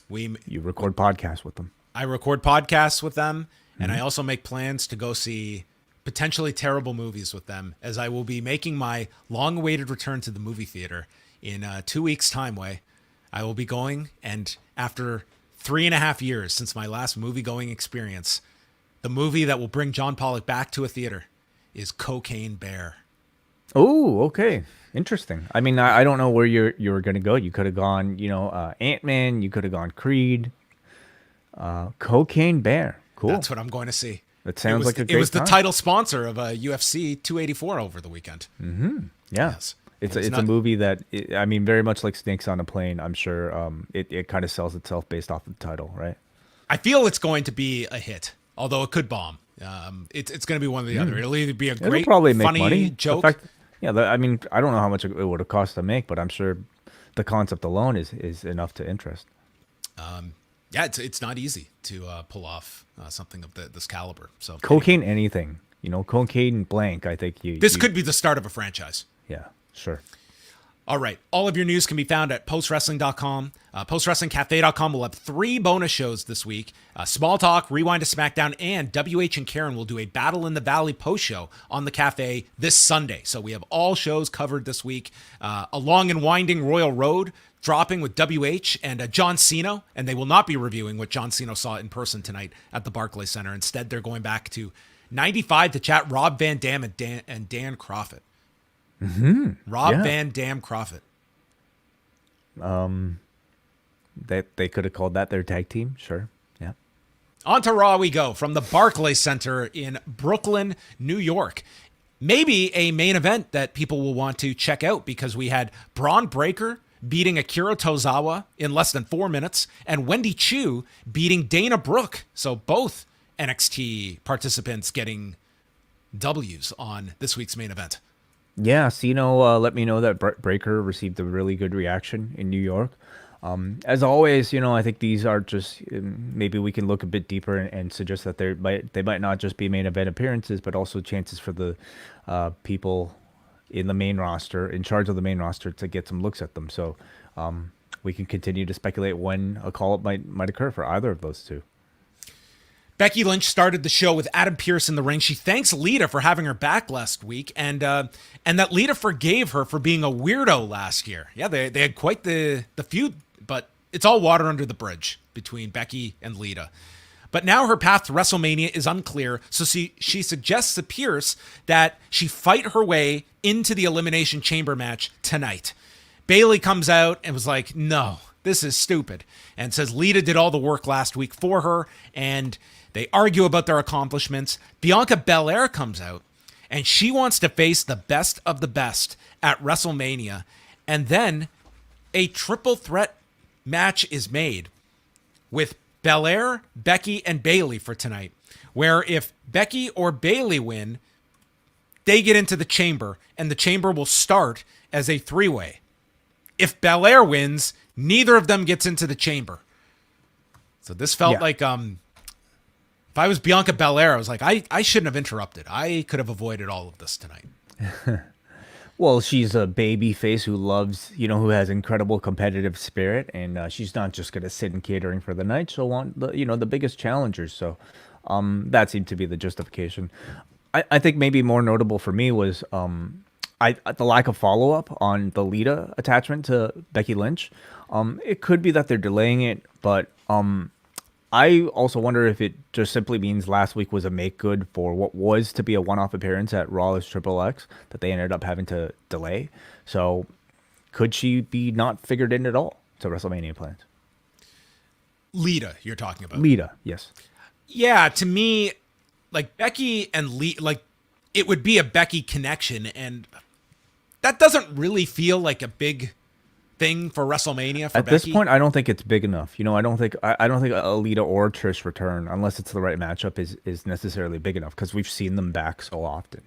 You record podcasts with them. I record podcasts with them, and I also make plans to go see potentially terrible movies with them, as I will be making my long-awaited return to the movie theater in 2 weeks' time. I will be going, and after 3.5 years since my last movie-going experience, the movie that will bring John Pollock back to a theater is Cocaine Bear. Oh, okay. Interesting. I mean, I don't know where you were going to go. You could have gone, Ant-Man. You could have gone Creed. Cocaine Bear. Cool. That's what I'm going to see. That sounds like a great It was the time. title sponsor of UFC 284 over the weekend. Mm-hmm. Yeah. Yes. It's a movie that, very much like Snakes on a Plane, I'm sure it kind of sells itself based off of the title, right? I feel it's going to be a hit, although it could bomb. It's going to be one or the other. It'll either be a great, probably make funny money. joke. I don't know how much it would have cost to make, but I'm sure the concept alone is enough to interest. Yeah, it's not easy to pull off something of this caliber. So cocaine, anything, cocaine blank. I think this could be the start of a franchise. Yeah, sure. All right. All of your news can be found at postwrestling.com. Postwrestlingcafe.com will have 3 bonus shows this week. Small Talk, Rewind to SmackDown, and WH and Karen will do a Battle in the Valley post show on the cafe this Sunday. So we have all shows covered this week. A long and winding Royal Road dropping with WH and John Cena, and they will not be reviewing what John Cena saw in person tonight at the Barclays Center. Instead, they're going back to 95 to chat Rob Van Dam and Dan Crawford. Mm-hmm. Van Dam Crawford. They could have called that their tag team. Sure. Yeah. On to Raw we go from the Barclays Center in Brooklyn, New York. Maybe a main event that people will want to check out, because we had Braun Breaker beating Akira Tozawa in less than 4 minutes, and Wendy Chu beating Dana Brooke. So both NXT participants getting W's on this week's main event. Yeah, Sino let me know that Breaker received a really good reaction in New York. As always, I think these are just maybe we can look a bit deeper and suggest that they might not just be main event appearances, but also chances for the people in the main roster, in charge of the main roster, to get some looks at them. So we can continue to speculate when a call-up might occur for either of those two. Becky Lynch started the show with Adam Pearce in the ring. She thanks Lita for having her back last week, and that Lita forgave her for being a weirdo last year. Yeah, they had quite the feud, but it's all water under the bridge between Becky and Lita. But now her path to WrestleMania is unclear, so she suggests to Pearce that she fight her way into the Elimination Chamber match tonight. Bayley comes out and was like, no, this is stupid, and says Lita did all the work last week for her, and they argue about their accomplishments. Bianca Belair comes out, and she wants to face the best of the best at WrestleMania. And then a triple threat match is made with Belair, Becky, and Bayley for tonight, where if Becky or Bayley win, they get into the chamber, and the chamber will start as a three-way. If Belair wins, neither of them gets into the chamber. So this felt like... If I was Bianca Belair, I was like, I shouldn't have interrupted. I could have avoided all of this tonight. Well, she's a baby face who loves, who has incredible competitive spirit, and she's not just going to sit in catering for the night. She'll want the biggest challengers. So that seemed to be the justification. I think maybe more notable for me was the lack of follow-up on the Lita attachment to Becky Lynch. It could be that they're delaying it, but I also wonder if it just simply means last week was a make good for what was to be a one-off appearance at Raw's Triple X that they ended up having to delay. So could she be not figured in at all to WrestleMania plans? Lita, you're talking about. Lita, yes. Yeah, to me, like Becky and Lita, like it would be a Becky connection, and that doesn't really feel like a big thing for WrestleMania for At Becky. this point, I don't think it's big enough. I don't think Lita or Trish return, unless it's the right matchup, is necessarily big enough, because we've seen them back so often.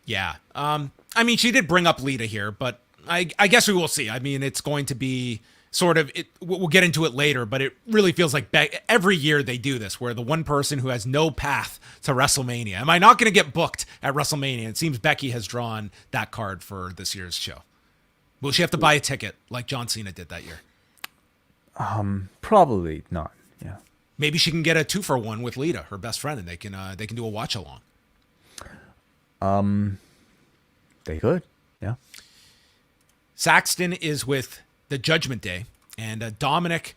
Yeah. I mean, she did bring up Lita here, but I guess we will see. I mean, it's going to be sort of we'll get into it later, but it really feels like every year they do this, where the one person who has no path to WrestleMania, am I not going to get booked at WrestleMania? It seems Becky has drawn that card for this year's show. Will she have to buy a ticket like John Cena did that year? Probably not. Yeah. Maybe she can get a 2-for-1 with Lita, her best friend, and they can do a watch along. They could. Yeah. Saxton is with the Judgment Day, and Dominic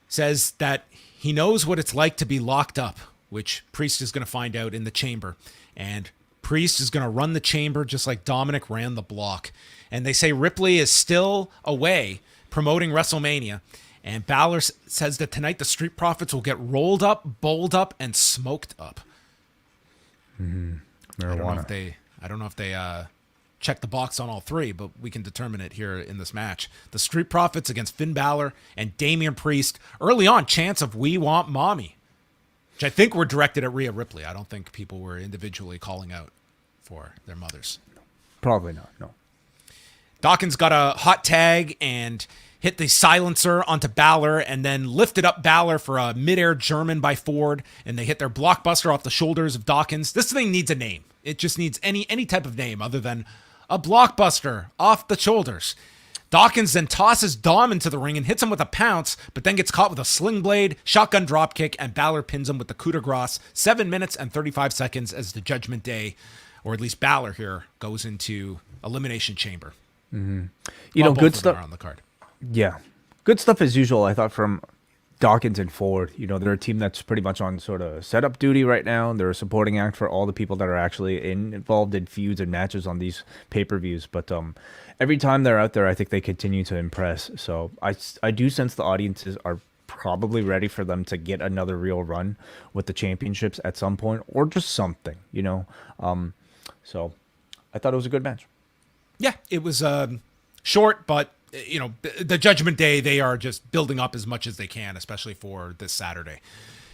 says that he knows what it's like to be locked up, which Priest is going to find out in the chamber, and Priest is going to run the chamber just like Dominic ran the block. And they say Ripley is still away promoting WrestleMania. And Balor says that tonight the Street Profits will get rolled up, bowled up, and smoked up. Marijuana. I don't know if they check the box on all three, but we can determine it here in this match. The Street Profits against Finn Balor and Damian Priest. Early on, chants of "We Want Mommy," which I think were directed at Rhea Ripley. I don't think people were individually calling out for their mothers. Probably not, no. Dawkins got a hot tag and hit the silencer onto Balor, and then lifted up Balor for a midair German by Ford, and they hit their blockbuster off the shoulders of Dawkins. This thing needs a name. It just needs any type of name other than a blockbuster off the shoulders. Dawkins then tosses Dom into the ring and hits him with a pounce, but then gets caught with a sling blade, shotgun dropkick, and Balor pins him with the coup de grace. 7 minutes and 35 seconds as the Judgment Day, or at least Balor here, goes into Elimination Chamber. Mm-hmm. Good stuff on the card. Yeah, good stuff as usual. I thought from Dawkins and Ford. They're a team that's pretty much on sort of setup duty right now. They're a supporting act for all the people that are actually involved in feuds and matches on these pay-per-views. But every time they're out there, I think they continue to impress. So I do sense the audiences are probably ready for them to get another real run with the championships at some point, or just something. So I thought it was a good match. Yeah, it was short, but the Judgment Day, they are just building up as much as they can, especially for this Saturday.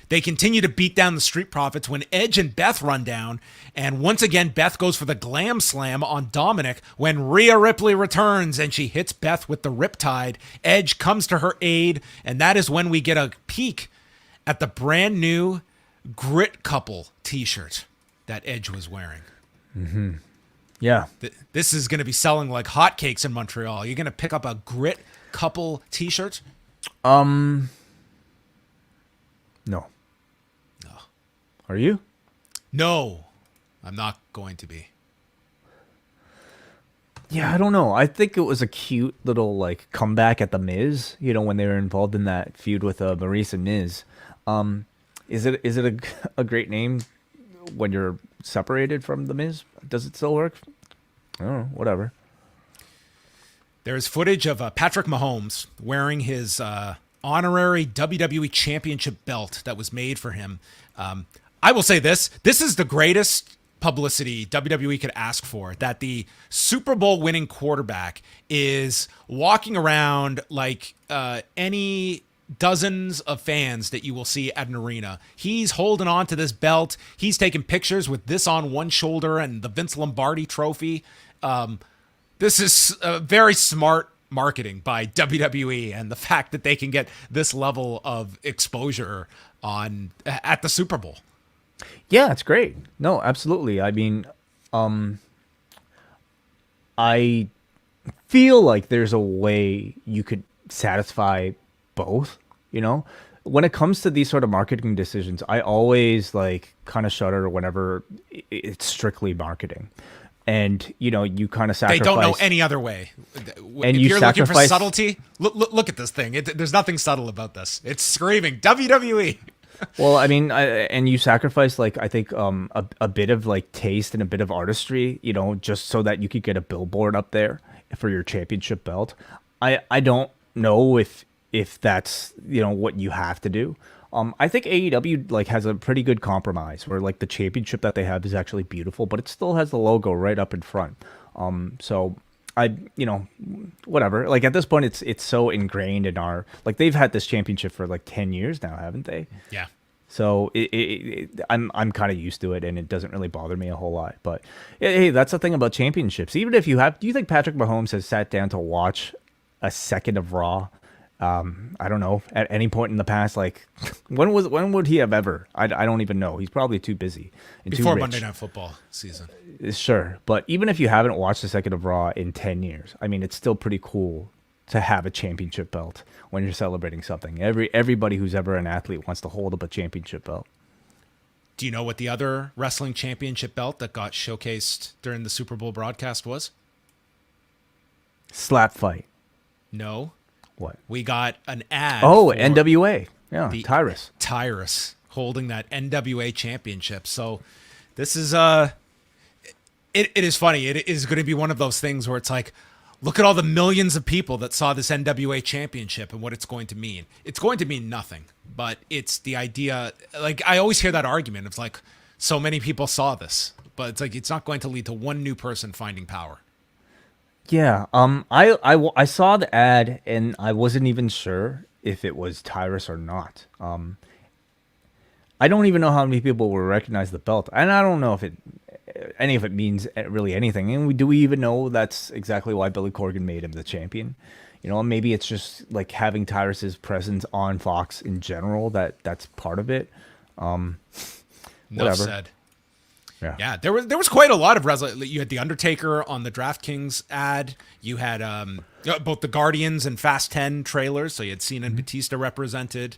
They continue to beat down the Street Profits when Edge and Beth run down. And once again, Beth goes for the Glam Slam on Dominic when Rhea Ripley returns and she hits Beth with the Riptide. Edge comes to her aid, and that is when we get a peek at the brand new Grit Couple t-shirt that Edge was wearing. Mm-hmm. Yeah. This is going to be selling like hotcakes in Montreal. You're going to pick up a Grit Couple t-shirt? No. Are you? No, I'm not going to be. Yeah, I don't know. I think it was a cute little like comeback at the Miz, when they were involved in that feud with Maurice and Miz. Is it a great name when you're separated from the Miz? Does it still work? I don't know, whatever. There's footage of Patrick Mahomes wearing his honorary WWE Championship belt that was made for him. I will say this is the greatest publicity WWE could ask for, that the Super Bowl winning quarterback is walking around like any dozens of fans that you will see at an arena. He's holding on to this belt. He's taking pictures with this on one shoulder and the Vince Lombardi trophy. This is very smart marketing by WWE, and the fact that they can get this level of exposure at the Super Bowl. Yeah, it's great. No, absolutely. I mean, I feel like there's a way you could satisfy both, When it comes to these sort of marketing decisions, I always kind of shudder whenever it's strictly marketing. And, you kind of sacrifice. They don't know any other way. And if you're looking for subtlety, look at this thing. There's nothing subtle about this. It's screaming WWE. Well, I mean, and you sacrifice I think a bit of taste and a bit of artistry, just so that you could get a billboard up there for your championship belt. I don't know if that's what you have to do. I think AEW has a pretty good compromise where the championship that they have is actually beautiful, but it still has the logo right up in front. So whatever. At this point, it's so ingrained in our they've had this championship for 10 years now, haven't they? Yeah. So I'm kind of used to it, and it doesn't really bother me a whole lot. But hey, that's the thing about championships. Even if do you think Patrick Mahomes has sat down to watch a second of Raw? I don't know, at any point in the past, when would he have ever? I don't even know. He's probably too busy and before too rich. Monday Night Football season. Sure, but even if you haven't watched a second of Raw in 10 years, I mean, it's still pretty cool to have a championship belt when you're celebrating something. Everybody who's ever an athlete wants to hold up a championship belt. Do you know what the other wrestling championship belt that got showcased during the Super Bowl broadcast was? Slap fight. No. What? We got an ad. Oh, NWA. Yeah, Tyrus. Tyrus holding that NWA championship. So this is it is funny. It is going to be one of those things where it's look at all the millions of people that saw this NWA championship and what it's going to mean. It's going to mean nothing, but it's the idea. I always hear that argument. It's so many people saw this, but it's it's not going to lead to one new person finding power. Yeah, I saw the ad and I wasn't even sure if it was Tyrus or not. I don't even know how many people will recognize the belt, and I don't know if any of it means really anything. And do we even know that's exactly why Billy Corgan made him the champion? Maybe it's just having Tyrus's presence on Fox in general that's part of it. Whatever. Enough said. Yeah, there was quite a lot of wrestling. You had the Undertaker on the DraftKings ad. You had both the Guardians and Fast 10 trailers. So you had Cena and Batista represented.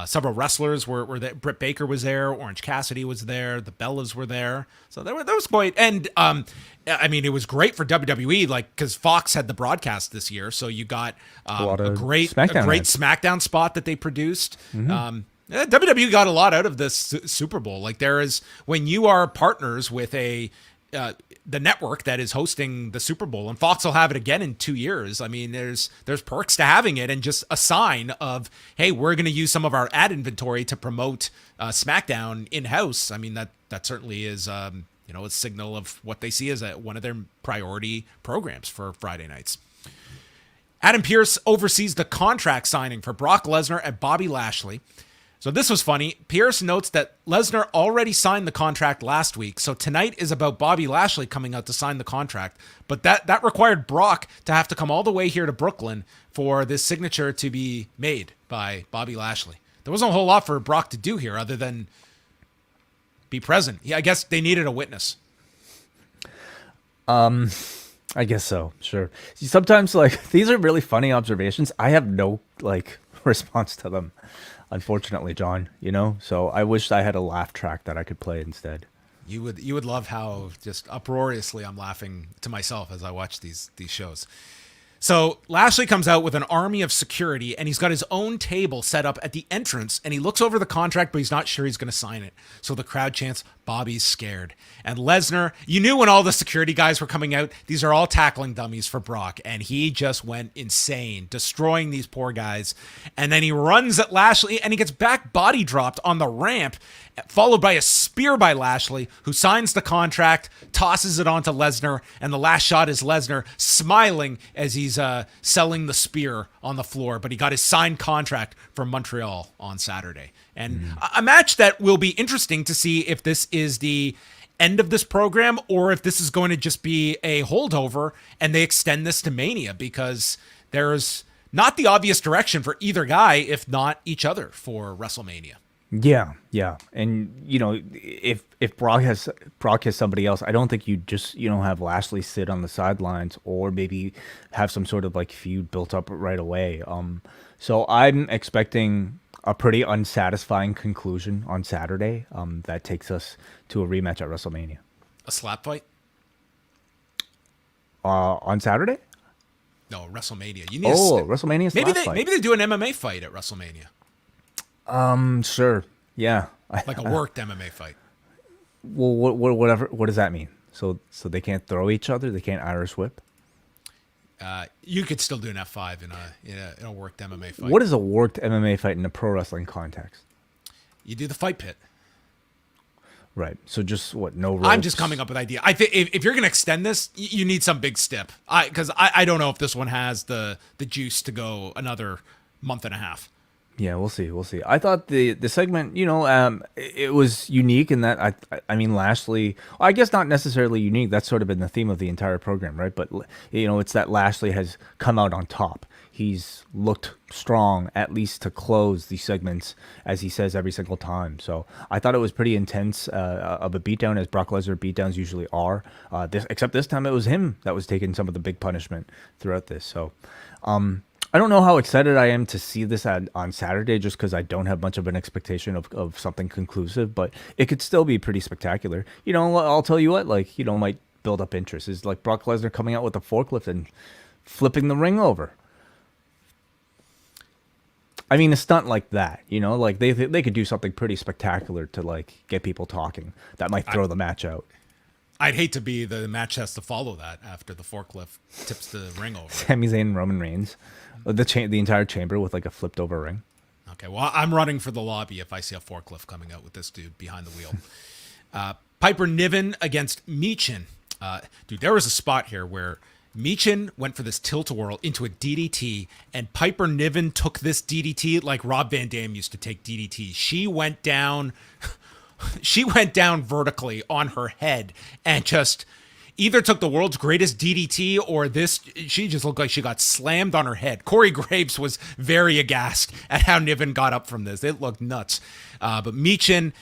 Several wrestlers were there. Britt Baker was there. Orange Cassidy was there. The Bellas were there. So there was quite. And I mean, it was great for WWE, because Fox had the broadcast this year. So you got a great SmackDown spot that they produced. Mm-hmm. WWE got a lot out of this Super Bowl. There is, when you are partners with the network that is hosting the Super Bowl, and Fox will have it again in 2 years. I mean, there's perks to having it, and just a sign of, hey, we're going to use some of our ad inventory to promote SmackDown in-house. I mean, that certainly is a signal of what they see as one of their priority programs for Friday nights. Adam Pearce oversees the contract signing for Brock Lesnar and Bobby Lashley. So this was funny. Pierce notes that Lesnar already signed the contract last week, so tonight is about Bobby Lashley coming out to sign the contract. But that required Brock to have to come all the way here to Brooklyn for this signature to be made by Bobby Lashley. There wasn't a whole lot for Brock to do here other than be present. Yeah, I guess they needed a witness. I guess so. Sure. Sometimes these are really funny observations. I have no response to them. Unfortunately, John, so I wish I had a laugh track that I could play instead. You would love how just uproariously I'm laughing to myself as I watch these shows. So Lashley comes out with an army of security, and he's got his own table set up at the entrance, and he looks over the contract, but he's not sure he's going to sign it. So the crowd chants, Bobby's scared. And Lesnar, you knew when all the security guys were coming out, these are all tackling dummies for Brock, and he just went insane, destroying these poor guys. And then he runs at Lashley, and he gets back body dropped on the ramp, followed by a spear by Lashley, who signs the contract, tosses it onto Lesnar, and the last shot is Lesnar smiling as he's selling the spear on the floor, but he got his signed contract from Montreal on Saturday. And a match that will be interesting to see if this is the end of this program or if this is going to just be a holdover and they extend this to Mania, because there's not the obvious direction for either guy, if not each other, for WrestleMania. Yeah. And if Brock has somebody else, I don't think you just have Lashley sit on the sidelines or maybe have some sort of feud built up right away. So I'm expecting a pretty unsatisfying conclusion on Saturday. That takes us to a rematch at WrestleMania. A slap fight? On Saturday? No, WrestleMania. You need WrestleMania slap fight. Maybe they do an MMA fight at WrestleMania. Sure. Yeah. Like a worked MMA fight. Well, whatever. What does that mean? So they can't throw each other? They can't Irish whip? You could still do an F5 in a worked MMA fight. What is a worked MMA fight in a pro wrestling context? You do the fight pit. Right. So just no ropes? I'm just coming up with an idea. I think if you're going to extend this, you need some big step. Because I don't know if this one has the juice to go another month and a half. Yeah, we'll see. I thought the segment, it was unique in that I mean Lashley. I guess not necessarily unique. That's sort of been the theme of the entire program, right? But it's that Lashley has come out on top. He's looked strong, at least to close these segments, as he says every single time. So I thought it was pretty intense of a beatdown, as Brock Lesnar beatdowns usually are. Except this time it was him that was taking some of the big punishment throughout this. So. I don't know how excited I am to see this on Saturday, just because I don't have much of an expectation of something conclusive, but it could still be pretty spectacular. I'll tell you what, might build up interest is Brock Lesnar coming out with a forklift and flipping the ring over. I mean, a stunt like that, they could do something pretty spectacular to get people talking. That might throw the match out. I'd hate to be the match has to follow that after the forklift tips the ring over. Sami Zayn and Roman Reigns. The entire chamber with a flipped over ring. Okay, well, I'm running for the lobby if I see a forklift coming out with this dude behind the wheel. Piper Niven against Michin. Dude, there was a spot here where Michin went for this tilt-a-whirl into a DDT, and Piper Niven took this DDT like Rob Van Dam used to take DDT. She went down vertically on her head and just either took the world's greatest DDT or she just looked like she got slammed on her head. Corey Graves was very aghast at how Niven got up from this. It looked nuts. But Michin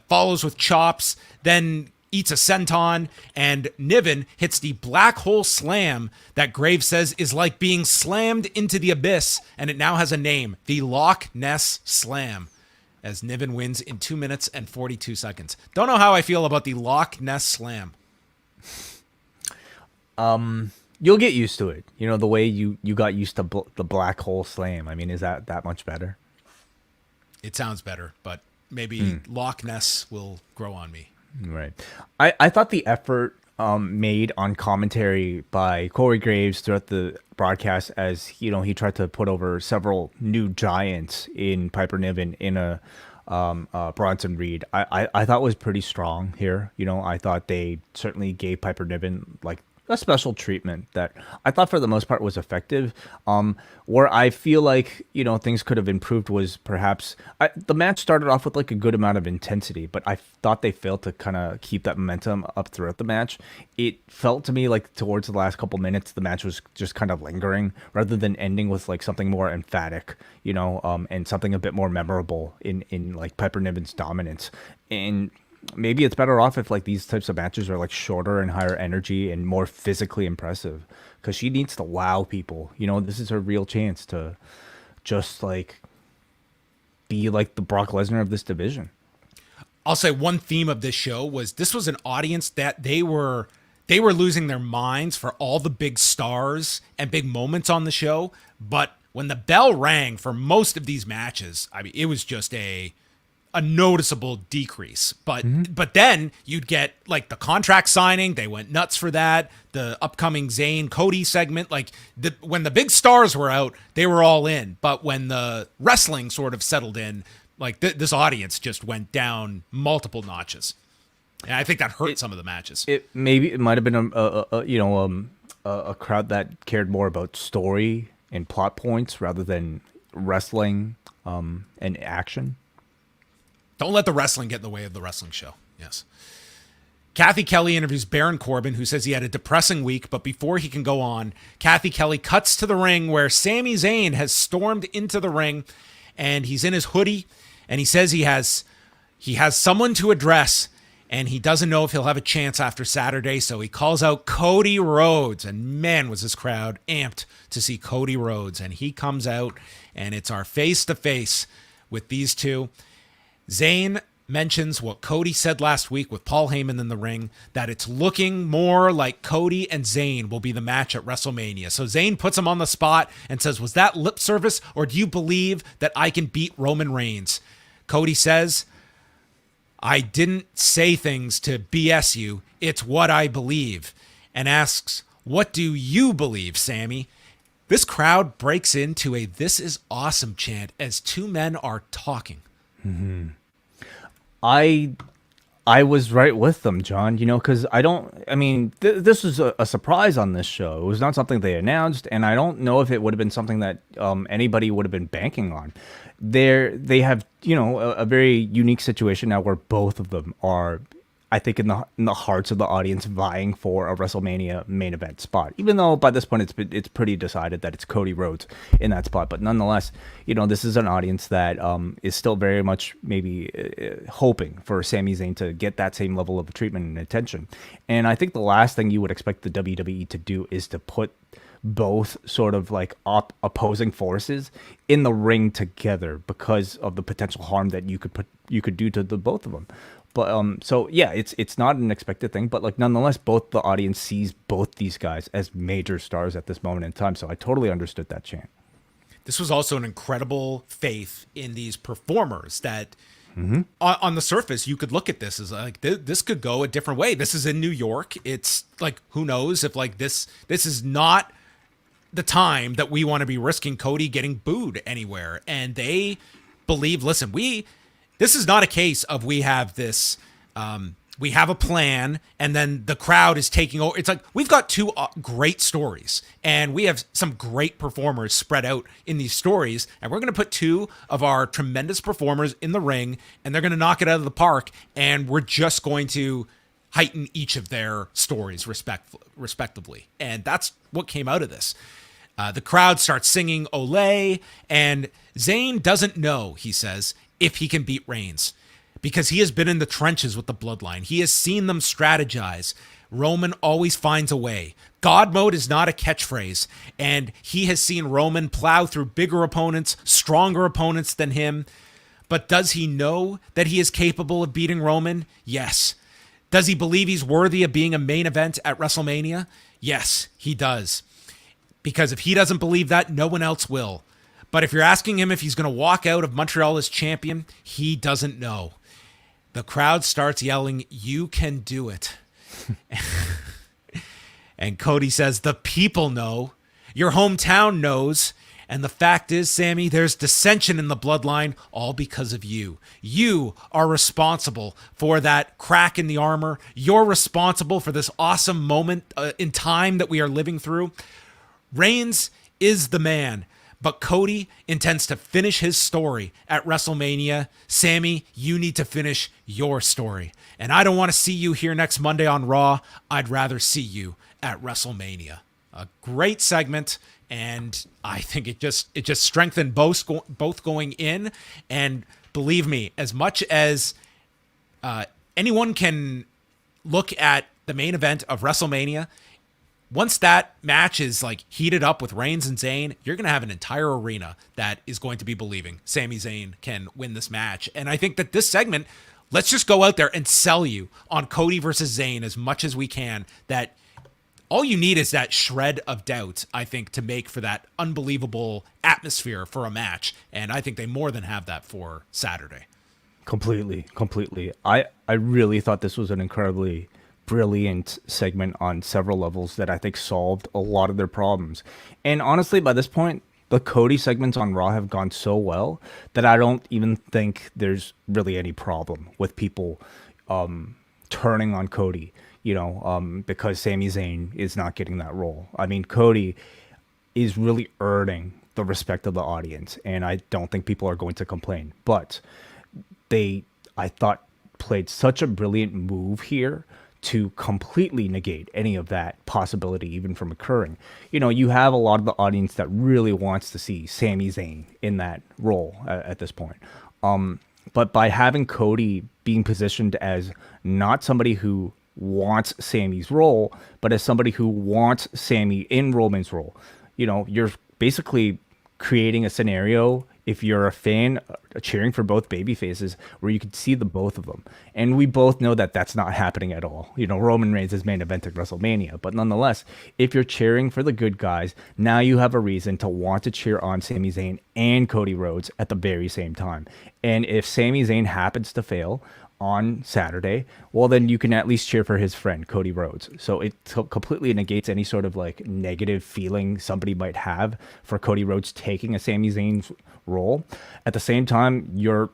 follows with chops, then eats a senton, and Niven hits the black hole slam that Graves says is like being slammed into the abyss, and it now has a name, the Loch Ness Slam, as Niven wins in 2 minutes and 42 seconds. Don't know how I feel about the Loch Ness Slam. You'll get used to it. The way you got used to the black hole slam. I mean, is that much better? It sounds better, but maybe Loch Ness will grow on me. Right. I thought the effort made on commentary by Corey Graves throughout the broadcast, as he tried to put over several new giants in Piper Niven in a Bronson Reed, I thought was pretty strong here. I thought they certainly gave Piper Niven a special treatment that I thought for the most part was effective. Where I feel like, things could have improved was perhaps the match started off with like a good amount of intensity, but I thought they failed to kind of keep that momentum up throughout the match. It felt to me like towards the last couple minutes, the match was just kind of lingering rather than ending with like something more emphatic, and something a bit more memorable in like Piper Niven's dominance. And maybe it's better off if like these types of matches are like shorter and higher energy and more physically impressive, because she needs to wow people. This is her real chance to just like be like the Brock Lesnar of this division. I'll say one theme of this show was this was an audience that they were losing their minds for all the big stars and big moments on the show. But when the bell rang for most of these matches, I mean, it was just a noticeable decrease, but then you'd get like the contract signing. They went nuts for that. The upcoming Zayn Cody segment, like when the big stars were out, they were all in. But when the wrestling sort of settled in, like this audience just went down multiple notches, and I think that hurt some of the matches. It might have been a crowd that cared more about story and plot points rather than wrestling and action. Don't let the wrestling get in the way of the wrestling show. Yes. Kathy Kelly interviews Baron Corbin, who says he had a depressing week, but before he can go on, Kathy Kelly cuts to the ring where Sami Zayn has stormed into the ring, and he's in his hoodie, and he says he has someone to address, and he doesn't know if he'll have a chance after Saturday, so he calls out Cody Rhodes, and man, was this crowd amped to see Cody Rhodes, and he comes out, and it's our face-to-face with these two. Zayn mentions what Cody said last week with Paul Heyman in the ring, that it's looking more like Cody and Zayn will be the match at WrestleMania. So Zayn puts him on the spot and says, was that lip service, or do you believe that I can beat Roman Reigns? Cody says, I didn't say things to BS you. It's what I believe. And asks, what do you believe, Sammy? This crowd breaks into a "This is awesome" chant as two men are talking. Mm-hmm. I was right with them, John, because this was a surprise on this show. It was not something they announced, and I don't know if it would have been something that anybody would have been banking on. They have, a very unique situation now where both of them are, I think, in the hearts of the audience vying for a WrestleMania main event spot, even though by this point it's pretty decided that it's Cody Rhodes in that spot. But nonetheless, this is an audience that is still very much maybe hoping for Sami Zayn to get that same level of treatment and attention. And I think the last thing you would expect the WWE to do is to put both sort of like opposing forces in the ring together because of the potential harm that you could do to the both of them. But so yeah, it's not an expected thing, but like nonetheless, both the audience sees both these guys as major stars at this moment in time. So I totally understood that chant. This was also an incredible faith in these performers that on the surface, you could look at this as like, this could go a different way. This is in New York. It's like, who knows if like this is not the time that we want to be risking Cody getting booed anywhere. And they believe, listen, this is not a case of we have this, we have a plan and then the crowd is taking over. It's like, we've got two great stories and we have some great performers spread out in these stories. And we're going to put two of our tremendous performers in the ring and they're going to knock it out of the park. And we're just going to heighten each of their stories respectively. And that's what came out of this. The crowd starts singing Olay, and Zayn doesn't know, he says, if he can beat Reigns, because he has been in the trenches with the bloodline. He has seen them strategize. Roman always finds a way. God mode is not a catchphrase, and he has seen Roman plow through bigger opponents, stronger opponents than him. But does he know that he is capable of beating Roman? Yes. Does he believe he's worthy of being a main event at WrestleMania? Yes, he does. Because if he doesn't believe that, no one else will. But if you're asking him if he's going to walk out of Montreal as champion, he doesn't know. The crowd starts yelling, "You can do it." And Cody says, "The people know. Your hometown knows. And the fact is, Sami, there's dissension in the bloodline, all because of you. You are responsible for that crack in the armor. You're responsible for this awesome moment in time that we are living through. Reigns is the man, but Cody intends to finish his story at WrestleMania. Sami, you need to finish your story. And I don't want to see you here next Monday on Raw. I'd rather see you at WrestleMania. A great segment, and I think it just strengthened both going in. And believe me, as much as anyone can look at the main event of WrestleMania, once that match is like heated up with Reigns and Zayn, you're going to have an entire arena that is going to be believing Sami Zayn can win this match. And I think that this segment, let's just go out there and sell you on Cody versus Zayn as much as we can, that all you need is that shred of doubt, I think, to make for that unbelievable atmosphere for a match. And I think they more than have that for Saturday. Completely. I really thought this was an incredibly brilliant segment on several levels that I think solved a lot of their problems. And honestly, by this point, the Cody segments on Raw have gone so well that I don't even think there's really any problem with people turning on Cody, because Sami Zayn is not getting that role. I mean, Cody is really earning the respect of the audience, and I don't think people are going to complain. But I thought, played such a brilliant move here to completely negate any of that possibility even from occurring. You have a lot of the audience that really wants to see Sami Zayn in that role at this point. But by having Cody being positioned as not somebody who wants Sami's role, but as somebody who wants Sami in Roman's role, you're basically creating a scenario, if you're a fan cheering for both baby faces, where you could see the both of them. And we both know that that's not happening at all. Roman Reigns is main event at WrestleMania. But nonetheless, if you're cheering for the good guys, now you have a reason to want to cheer on Sami Zayn and Cody Rhodes at the very same time. And if Sami Zayn happens to fail on Saturday, well, then you can at least cheer for his friend Cody Rhodes. So it completely negates any sort of like negative feeling somebody might have for Cody Rhodes taking a Sami Zayn's role. At the same time, you're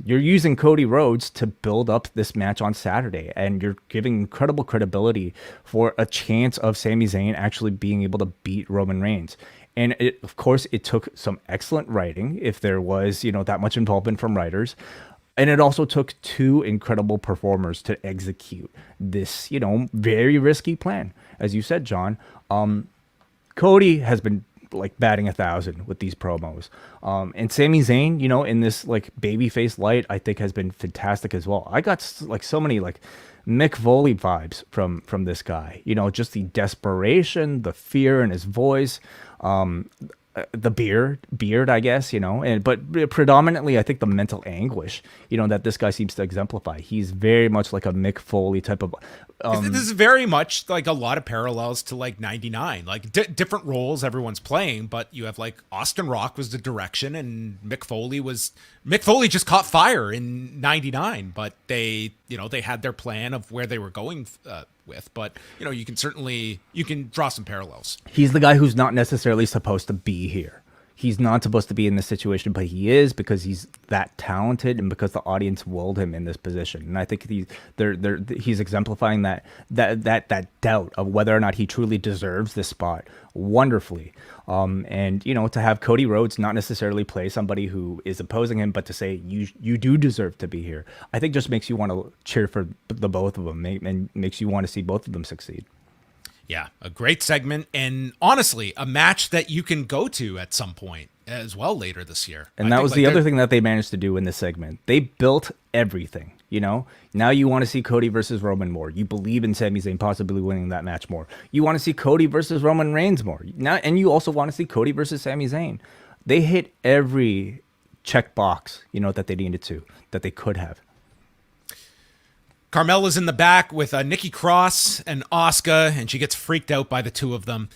using Cody Rhodes to build up this match on Saturday, and you're giving incredible credibility for a chance of Sami Zayn actually being able to beat Roman Reigns. And of course, it took some excellent writing, if there was, that much involvement from writers. And it also took two incredible performers to execute this, very risky plan. As you said, John, Cody has been like batting 1,000 with these promos. And Sami Zayn, in this like babyface light, I think has been fantastic as well. I got like so many like Mick Foley vibes from this guy, just the desperation, the fear in his voice, the beard, I guess, but predominantly, I think the mental anguish, that this guy seems to exemplify. He's very much like a Mick Foley type of. This is very much like a lot of parallels to like 99, like different roles everyone's playing, but you have like Austin Rock was the direction, and Mick Foley just caught fire in 99, but they had their plan of where they were going with, but you can draw some parallels. He's the guy who's not necessarily supposed to be here. He's not supposed to be in this situation, but he is, because he's that talented and because the audience willed him in this position. And I think he's exemplifying that doubt of whether or not he truly deserves this spot wonderfully. And to have Cody Rhodes not necessarily play somebody who is opposing him, but to say you do deserve to be here, I think just makes you want to cheer for the both of them and makes you want to see both of them succeed. Yeah, a great segment, and honestly, a match that you can go to at some point as well later this year. And that was the other thing that they managed to do in this segment. They built everything, Now you want to see Cody versus Roman more. You believe in Sami Zayn possibly winning that match more. You want to see Cody versus Roman Reigns more. And you also want to see Cody versus Sami Zayn. They hit every checkbox, that they needed to, that they could have. Carmella's in the back with Nikki Cross and Osaka, and she gets freaked out by the two of them.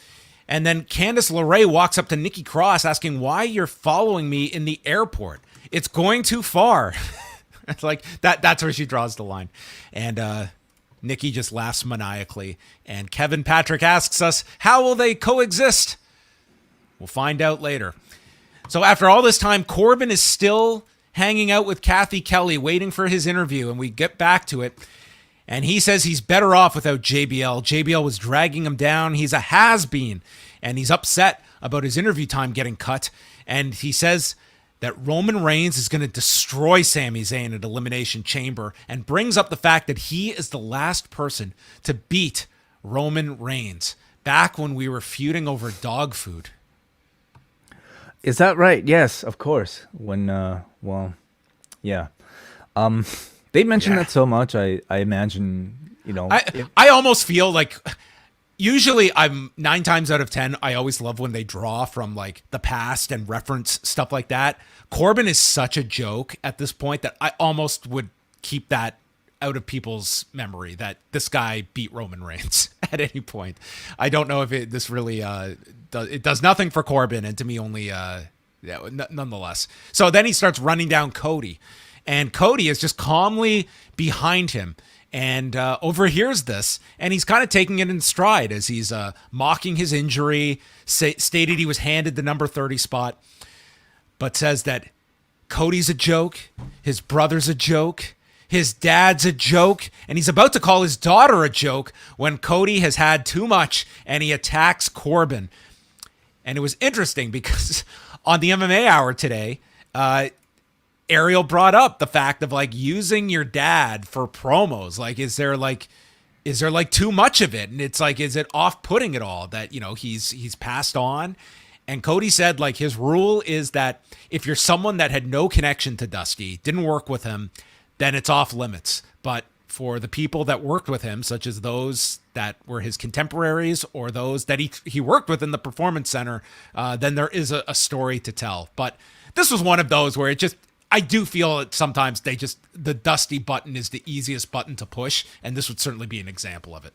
And then Candice LeRae walks up to Nikki Cross asking why you're following me in the airport. It's going too far. It's like that's where she draws the line. And Nikki just laughs maniacally. And Kevin Patrick asks us, how will they coexist? We'll find out later. So after all this time, Corbin is still hanging out with Kathy Kelly, waiting for his interview, and we get back to it. And he says he's better off without JBL. JBL was dragging him down. He's a has-been, and he's upset about his interview time getting cut. And he says that Roman Reigns is going to destroy Sami Zayn at Elimination Chamber, and brings up the fact that he is the last person to beat Roman Reigns back when we were feuding over dog food. Is that right? Yes, of course. When, well, yeah. They mentioned that so much, I imagine, you know. I almost feel like, usually I'm 9 times out of 10, I always love when they draw from like the past and reference stuff like that. Corbin is such a joke at this point that I almost would keep that out of people's memory, that this guy beat Roman Reigns at any point. I don't know if this really it does nothing for Corbin, and to me only nonetheless. So then he starts running down Cody, and Cody is just calmly behind him and overhears this, and he's kind of taking it in stride as he's mocking his injury, stated he was handed the number 30 spot, but says that Cody's a joke, his brother's a joke, his dad's a joke, and he's about to call his daughter a joke when Cody has had too much and he attacks Corbin. And it was interesting because on the MMA Hour today, Ariel brought up the fact of like using your dad for promos. Like, is there like too much of it? And it's like, is it off-putting at all that, you know, he's passed on? And Cody said like his rule is that if you're someone that had no connection to Dusty, didn't work with him, then it's off limits. But for the people that worked with him, such as those that were his contemporaries or those that he worked with in the Performance Center, then there is a story to tell. But this was one of those where I do feel that sometimes the Dusty button is the easiest button to push, and this would certainly be an example of it.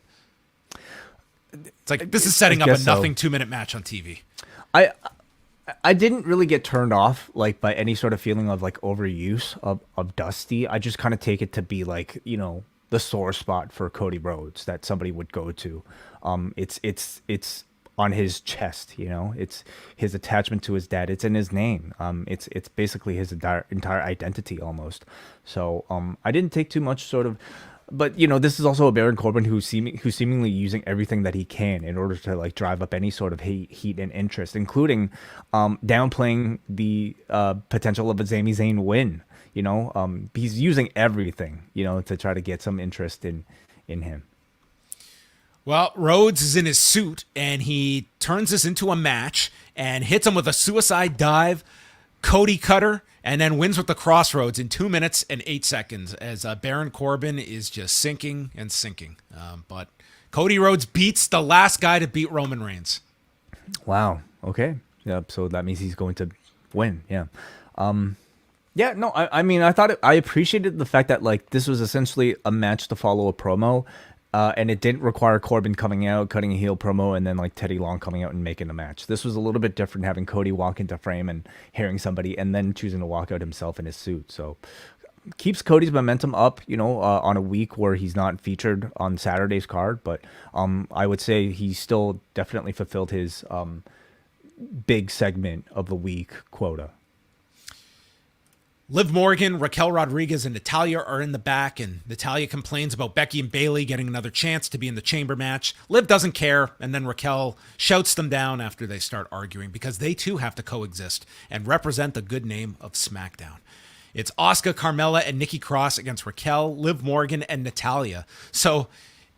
It's like, this is setting up a nothing 2-minute match on TV. I didn't really get turned off like by any sort of feeling of like overuse of Dusty. I just kind of take it to be like, you know, the sore spot for Cody Rhodes that somebody would go to. It's on his chest, you know. It's his attachment to his dad. It's in his name. It's basically his entire identity almost. So I didn't take too much sort of. But, you know, this is also a Baron Corbin who's seemingly using everything that he can in order to, like, drive up any sort of heat and interest, including downplaying the potential of a Sami Zayn win. You know, he's using everything, you know, to try to get some interest in him. Well, Rhodes is in his suit, and he turns this into a match and hits him with a suicide dive, Cody cutter, and then wins with the crossroads in 2 minutes and 8 seconds as Baron Corbin is just sinking and sinking. But Cody Rhodes beats the last guy to beat Roman Reigns. Wow. Okay. Yep. So that means he's going to win. Yeah. Yeah. No. I mean, I appreciated the fact that like this was essentially a match to follow a promo. And it didn't require Corbin coming out, cutting a heel promo, and then like Teddy Long coming out and making the match. This was a little bit different, having Cody walk into frame and hearing somebody, and then choosing to walk out himself in his suit. So keeps Cody's momentum up, you know, on a week where he's not featured on Saturday's card. But I would say he still definitely fulfilled his big segment of the week quota. Liv Morgan, Raquel Rodriguez, and Natalya are in the back, and Natalya complains about Becky and Bayley getting another chance to be in the chamber match. Liv doesn't care, and then Raquel shouts them down after they start arguing because they too have to coexist and represent the good name of SmackDown. It's Osaka, Carmella, and Nikki Cross against Raquel, Liv Morgan, and Natalya. So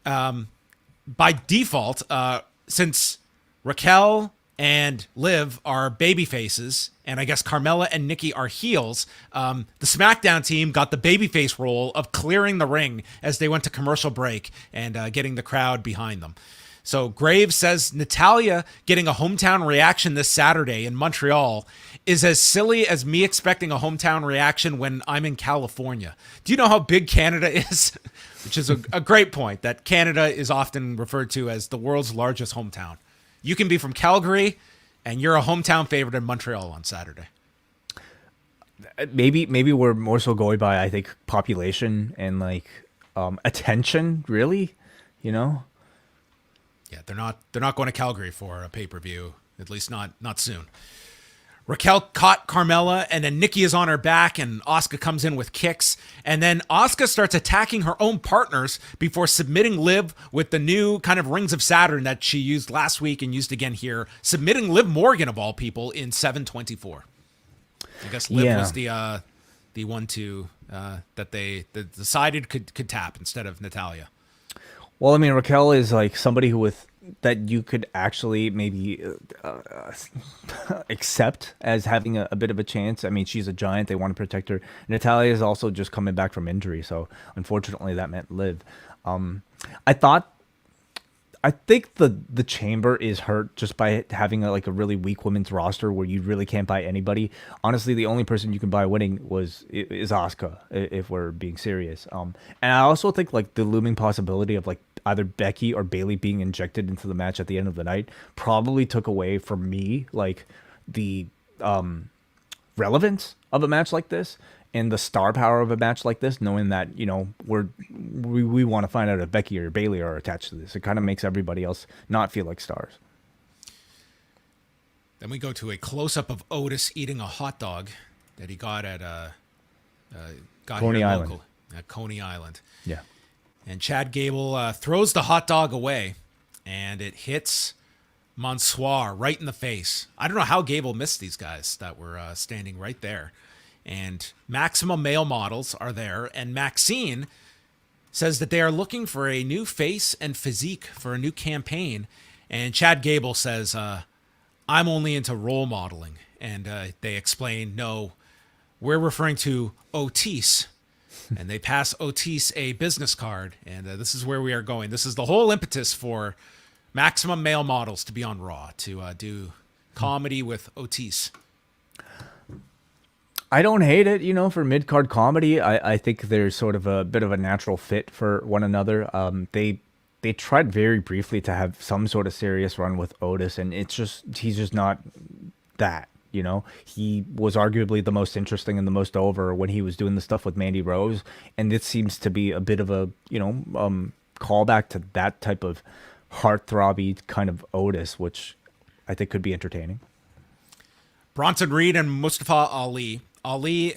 by default, since Raquel and Liv are baby faces, and I guess Carmella and Nikki are heels, the SmackDown team got the babyface role of clearing the ring as they went to commercial break and getting the crowd behind them. So Graves says Natalya getting a hometown reaction this Saturday in Montreal is as silly as me expecting a hometown reaction when I'm in California. Do you know how big Canada is? Which is a great point, that Canada is often referred to as the world's largest hometown. You can be from Calgary, and you're a hometown favorite in Montreal on Saturday. Maybe we're more so going by, I think, population and like attention, really, you know. Yeah, they're not going to Calgary for a pay-per-view, at least not soon. Raquel caught Carmella, and then Nikki is on her back, and Osaka comes in with kicks. And then Osaka starts attacking her own partners before submitting Liv with the new kind of Rings of Saturn that she used last week and used again here, submitting Liv Morgan, of all people, in 7:24. I guess Liv was the one that they decided could tap instead of Natalya. Well, I mean, Raquel is like somebody that you could actually maybe accept as having a bit of a chance. I mean, she's a giant. They want to protect her. Natalya is also just coming back from injury, so unfortunately that meant Liv. I think the chamber is hurt just by having a really weak women's roster where you really can't buy anybody. Honestly, the only person you can buy winning is Asuka, if we're being serious. And I also think the looming possibility of either Becky or Bayley being injected into the match at the end of the night probably took away from me the relevance of a match like this and the star power of a match like this, knowing that we want to find out if Becky or Bayley are attached to this. It kind of makes everybody else not feel like stars. Then we go to a close-up of Otis eating a hot dog that he got at Coney Island. At Coney Island. Yeah. And Chad Gable throws the hot dog away, and it hits Mansoor right in the face. I don't know how Gable missed these guys that were standing right there. And Maximum Male Models are there, and Maxine says that they are looking for a new face and physique for a new campaign. And Chad Gable says, I'm only into role modeling. And they explain, no, we're referring to Otis. And they pass Otis a business card, and this is where we are going. This is the whole impetus for Maximum Male Models to be on Raw, to do comedy with Otis. I don't hate it, for mid-card comedy. I think there's sort of a bit of a natural fit for one another. They tried very briefly to have some sort of serious run with Otis, and he's just not that. He was arguably the most interesting and the most over when he was doing the stuff with Mandy Rose, and it seems to be a bit of a callback to that type of heartthrobby kind of Otis, which I think could be entertaining. Bronson Reed and Mustafa Ali. Ali,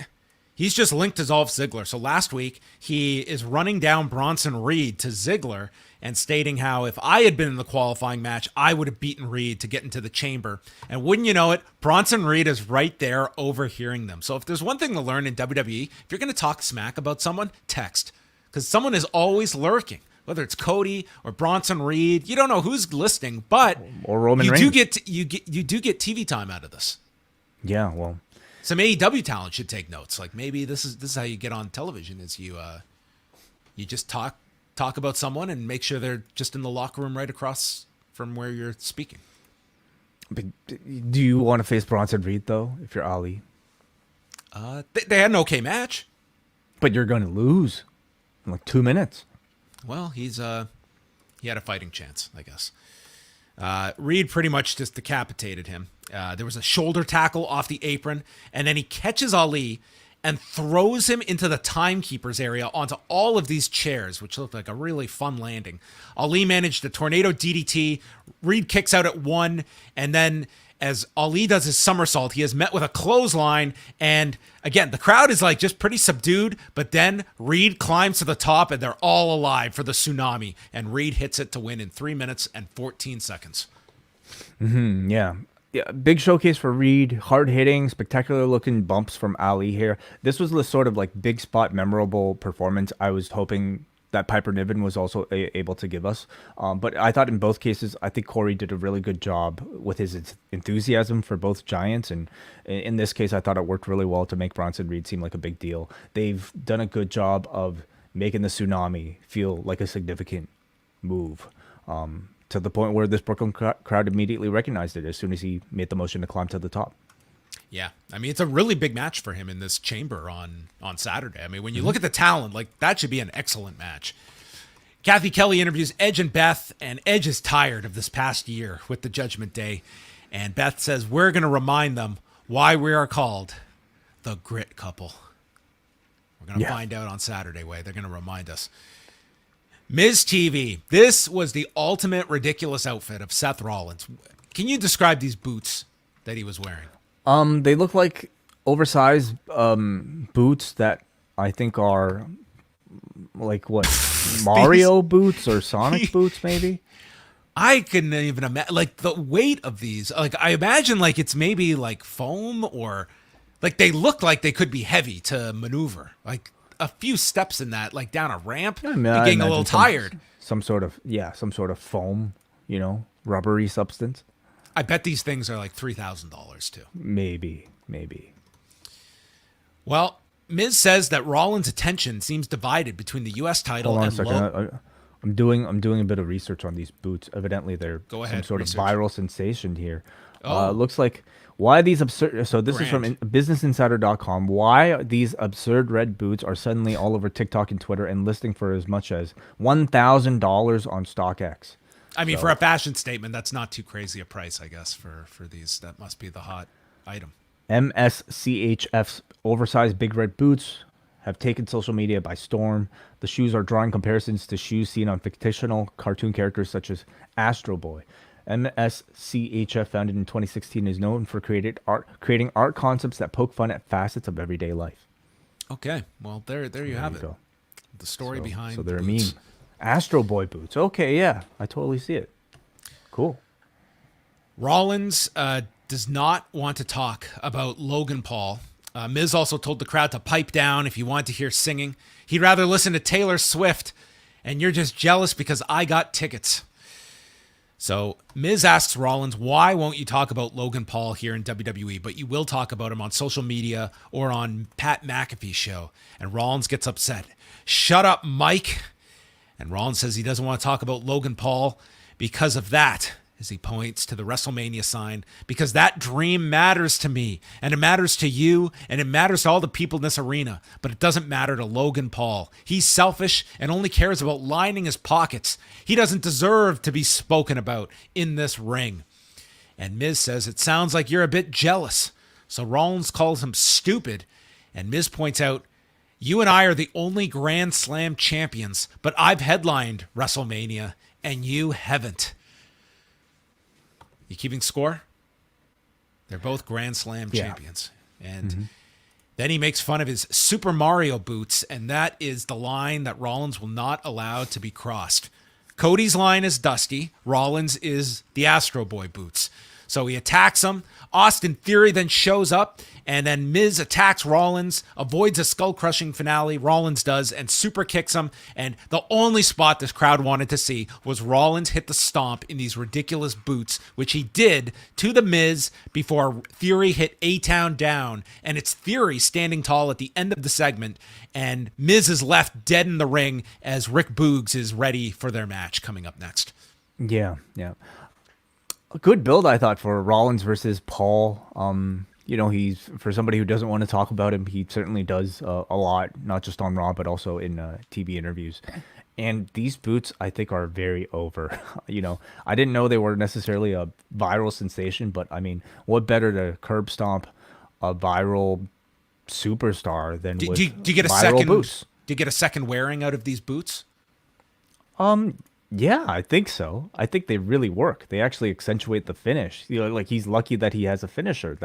he's just linked to Dolph Ziggler. So last week, he is running down Bronson Reed to Ziggler and stating how if I had been in the qualifying match, I would have beaten Reed to get into the chamber. And wouldn't you know it, Bronson Reed is right there overhearing them. So if there's one thing to learn in WWE, if you're going to talk smack about someone, text. Because someone is always lurking. Whether it's Cody or Bronson Reed, you don't know who's listening, but or Roman you Reigns. you do get TV time out of this. Yeah, well, some AEW talent should take notes. Maybe this is how you get on television: is you just talk about someone and make sure they're just in the locker room right across from where you're speaking. But do you want to face Bronson Reed though? If you're Ali, they had an okay match, but you're going to lose in 2 minutes. Well, he had a fighting chance, I guess. Reed pretty much just decapitated him. There was a shoulder tackle off the apron, and then he catches Ali and throws him into the timekeeper's area onto all of these chairs, which looked like a really fun landing. Ali managed a tornado DDT. Reed kicks out at one, and then as Ali does his somersault, he is met with a clothesline, and again, the crowd is just pretty subdued, but then Reed climbs to the top, and they're all alive for the tsunami, and Reed hits it to win in 3 minutes and 14 seconds. Yeah, big showcase for Reed, hard hitting, spectacular looking bumps from Ali here. This was the sort of big spot, memorable performance I was hoping that Piper Niven was also able to give us. But I thought in both cases, I think Corey did a really good job with his enthusiasm for both giants. And in this case, I thought it worked really well to make Bronson Reed seem like a big deal. They've done a good job of making the tsunami feel like a significant move, to the point where this Brooklyn crowd immediately recognized it as soon as he made the motion to climb to the top. Yeah, I mean, it's a really big match for him in this chamber on Saturday. I mean, when you look at the talent, that should be an excellent match. Kathy Kelly interviews Edge and Beth, and Edge is tired of this past year with the Judgment Day. And Beth says, we're going to remind them why we are called the Grit Couple. We're going to find out on Saturday, Way. They're going to remind us. MizTV. This was the ultimate ridiculous outfit of Seth Rollins. Can you describe these boots that he was wearing? They look like oversized boots that I think are like what Mario boots or Sonic boots, maybe. I couldn't even imagine, like, the weight of these. Like, I imagine, like, it's maybe, like, foam or, like, they look like they could be heavy to maneuver. Like, a few steps in that, like, down a ramp, I you're getting a little tired. Some sort of foam, rubbery substance. I bet these things are, like, $3,000, too. Maybe. Well, Miz says that Rollins' attention seems divided between the U.S. title Hold on and... a second. I'm doing a bit of research on these boots. Evidently, they're some sort of viral sensation here. Looks like why these absurd. So this is from BusinessInsider.com. Why these absurd red boots are suddenly all over TikTok and Twitter and listing for as much as $1,000 on StockX. I mean, for a fashion statement, that's not too crazy a price, I guess. For these, that must be the hot item. MSCHF's oversized big red boots have taken social media by storm. The shoes are drawing comparisons to shoes seen on fictional cartoon characters such as Astro Boy. MSCHF, founded in 2016, is known for creating art concepts that poke fun at facets of everyday life. Okay, well, there you have it. Go. The story behind. So they're a meme. Astro Boy boots. Okay, yeah, I totally see it. Cool. Rollins does not want to talk about Logan Paul. Miz also told the crowd to pipe down if you want to hear singing. He'd rather listen to Taylor Swift, and you're just jealous because I got tickets. So Miz asks Rollins, why won't you talk about Logan Paul here in WWE, but you will talk about him on social media or on Pat McAfee's show? And Rollins gets upset. Shut up, Mike. And Rollins says he doesn't want to talk about Logan Paul because of that, as he points to the WrestleMania sign, because that dream matters to me, and it matters to you, and it matters to all the people in this arena, but it doesn't matter to Logan Paul. He's selfish and only cares about lining his pockets. He doesn't deserve to be spoken about in this ring. And Miz says, it sounds like you're a bit jealous. So Rollins calls him stupid, and Miz points out, you and I are the only Grand Slam champions, but I've headlined WrestleMania, and you haven't. You keeping score? They're both Grand Slam champions. And then he makes fun of his Super Mario boots, and that is the line that Rollins will not allow to be crossed. Cody's line is Dusty. Rollins is the Astro Boy boots. So he attacks him. Austin Theory then shows up, and then Miz attacks Rollins, avoids a skull-crushing finale. Rollins does, and super kicks him. And the only spot this crowd wanted to see was Rollins hit the stomp in these ridiculous boots, which he did to the Miz before Theory hit A-Town down. And it's Theory standing tall at the end of the segment, and Miz is left dead in the ring as Rick Boogs is ready for their match coming up next. Yeah. A good build, I thought, for Rollins versus Paul. He's, for somebody who doesn't want to talk about him, he certainly does a lot, not just on Raw, but also in TV interviews. And these boots, I think, are very over. I didn't know they were necessarily a viral sensation, but I mean, what better to curb stomp a viral superstar than with do you get a viral boots? Do you get a second wearing out of these boots? Yeah, I think so. I think they really work. They actually accentuate the finish. Like he's lucky that he has a finisher.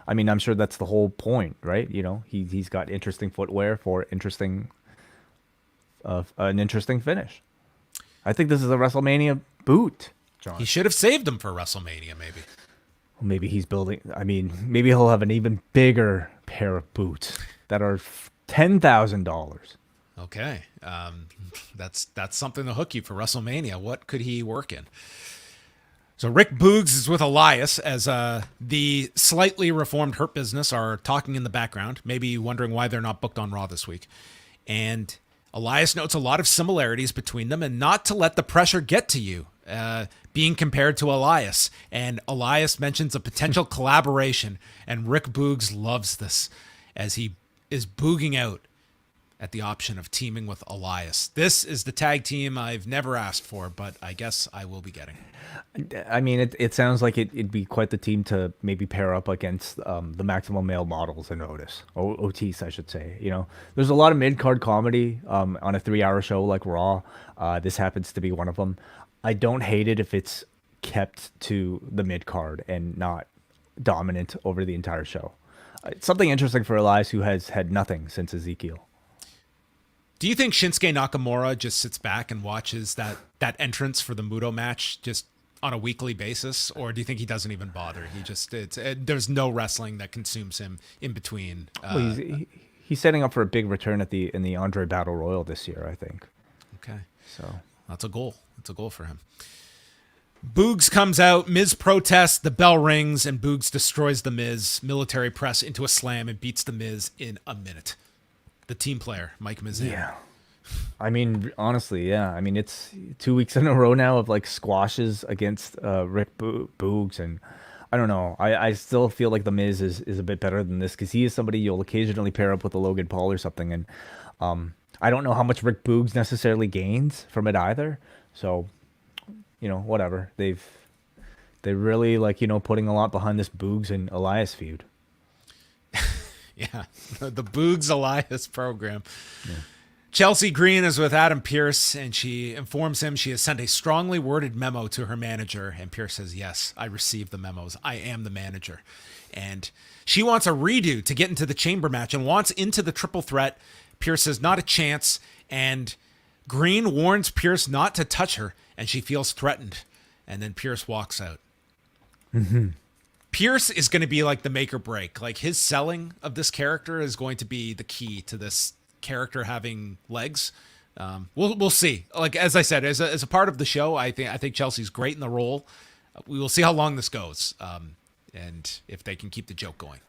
I'm sure that's the whole point, right? He's got interesting footwear for an interesting finish. I think this is a WrestleMania boot, John. He should have saved them for WrestleMania, maybe. Well, maybe he's building. Maybe he'll have an even bigger pair of boots that are $10,000. Okay, that's something to hook you for WrestleMania. What could he work in? So Rick Boogs is with Elias as the slightly reformed Hurt Business are talking in the background, maybe wondering why they're not booked on Raw this week. And Elias notes a lot of similarities between them, and not to let the pressure get to you, being compared to Elias. And Elias mentions a potential collaboration, and Rick Boogs loves this as he is booging out at the option of teaming with Elias. This is the tag team I've never asked for, but I guess I will be getting. It sounds like it'd be quite the team to maybe pair up against the Maximum Male Models and Otis, I should say. There's a lot of mid-card comedy on a 3-hour show like Raw. This happens to be one of them. I don't hate it if it's kept to the mid-card and not dominant over the entire show. It's something interesting for Elias, who has had nothing since Ezekiel. Do you think Shinsuke Nakamura just sits back and watches that entrance for the Muto match just on a weekly basis, or do you think he doesn't even bother? He just there's no wrestling that consumes him in between. He's setting up for a big return in the Andre Battle Royal this year, I think. Okay, so that's a goal. It's a goal for him. Boogs comes out, Miz protests, the bell rings, and Boogs destroys the Miz, military press into a slam, and beats the Miz in a minute. The team player, Mike Mizan. Yeah. I mean, honestly, yeah. I mean, it's 2 weeks in a row now of like squashes against Rick Boogs, and I don't know. I still feel like the Miz is a bit better than this, because he is somebody you'll occasionally pair up with a Logan Paul or something, and I don't know how much Rick Boogs necessarily gains from it either. So, whatever. They're really putting a lot behind this Boogs and Elias feud. Yeah, the Boogs Elias program. Yeah. Chelsea Green is with Adam Pearce, and she informs him she has sent a strongly worded memo to her manager. And Pearce says, yes, I received the memos. I am the manager. And she wants a redo to get into the chamber match and wants into the triple threat. Pearce says, not a chance. And Green warns Pearce not to touch her, and she feels threatened. And then Pearce walks out. Mm-hmm. Pearce is going to be like the make or break. Like, his selling of this character is going to be the key to this character having legs. We'll see. Like, as I said, as a part of the show, I think Chelsea's great in the role. We will see how long this goes, and if they can keep the joke going.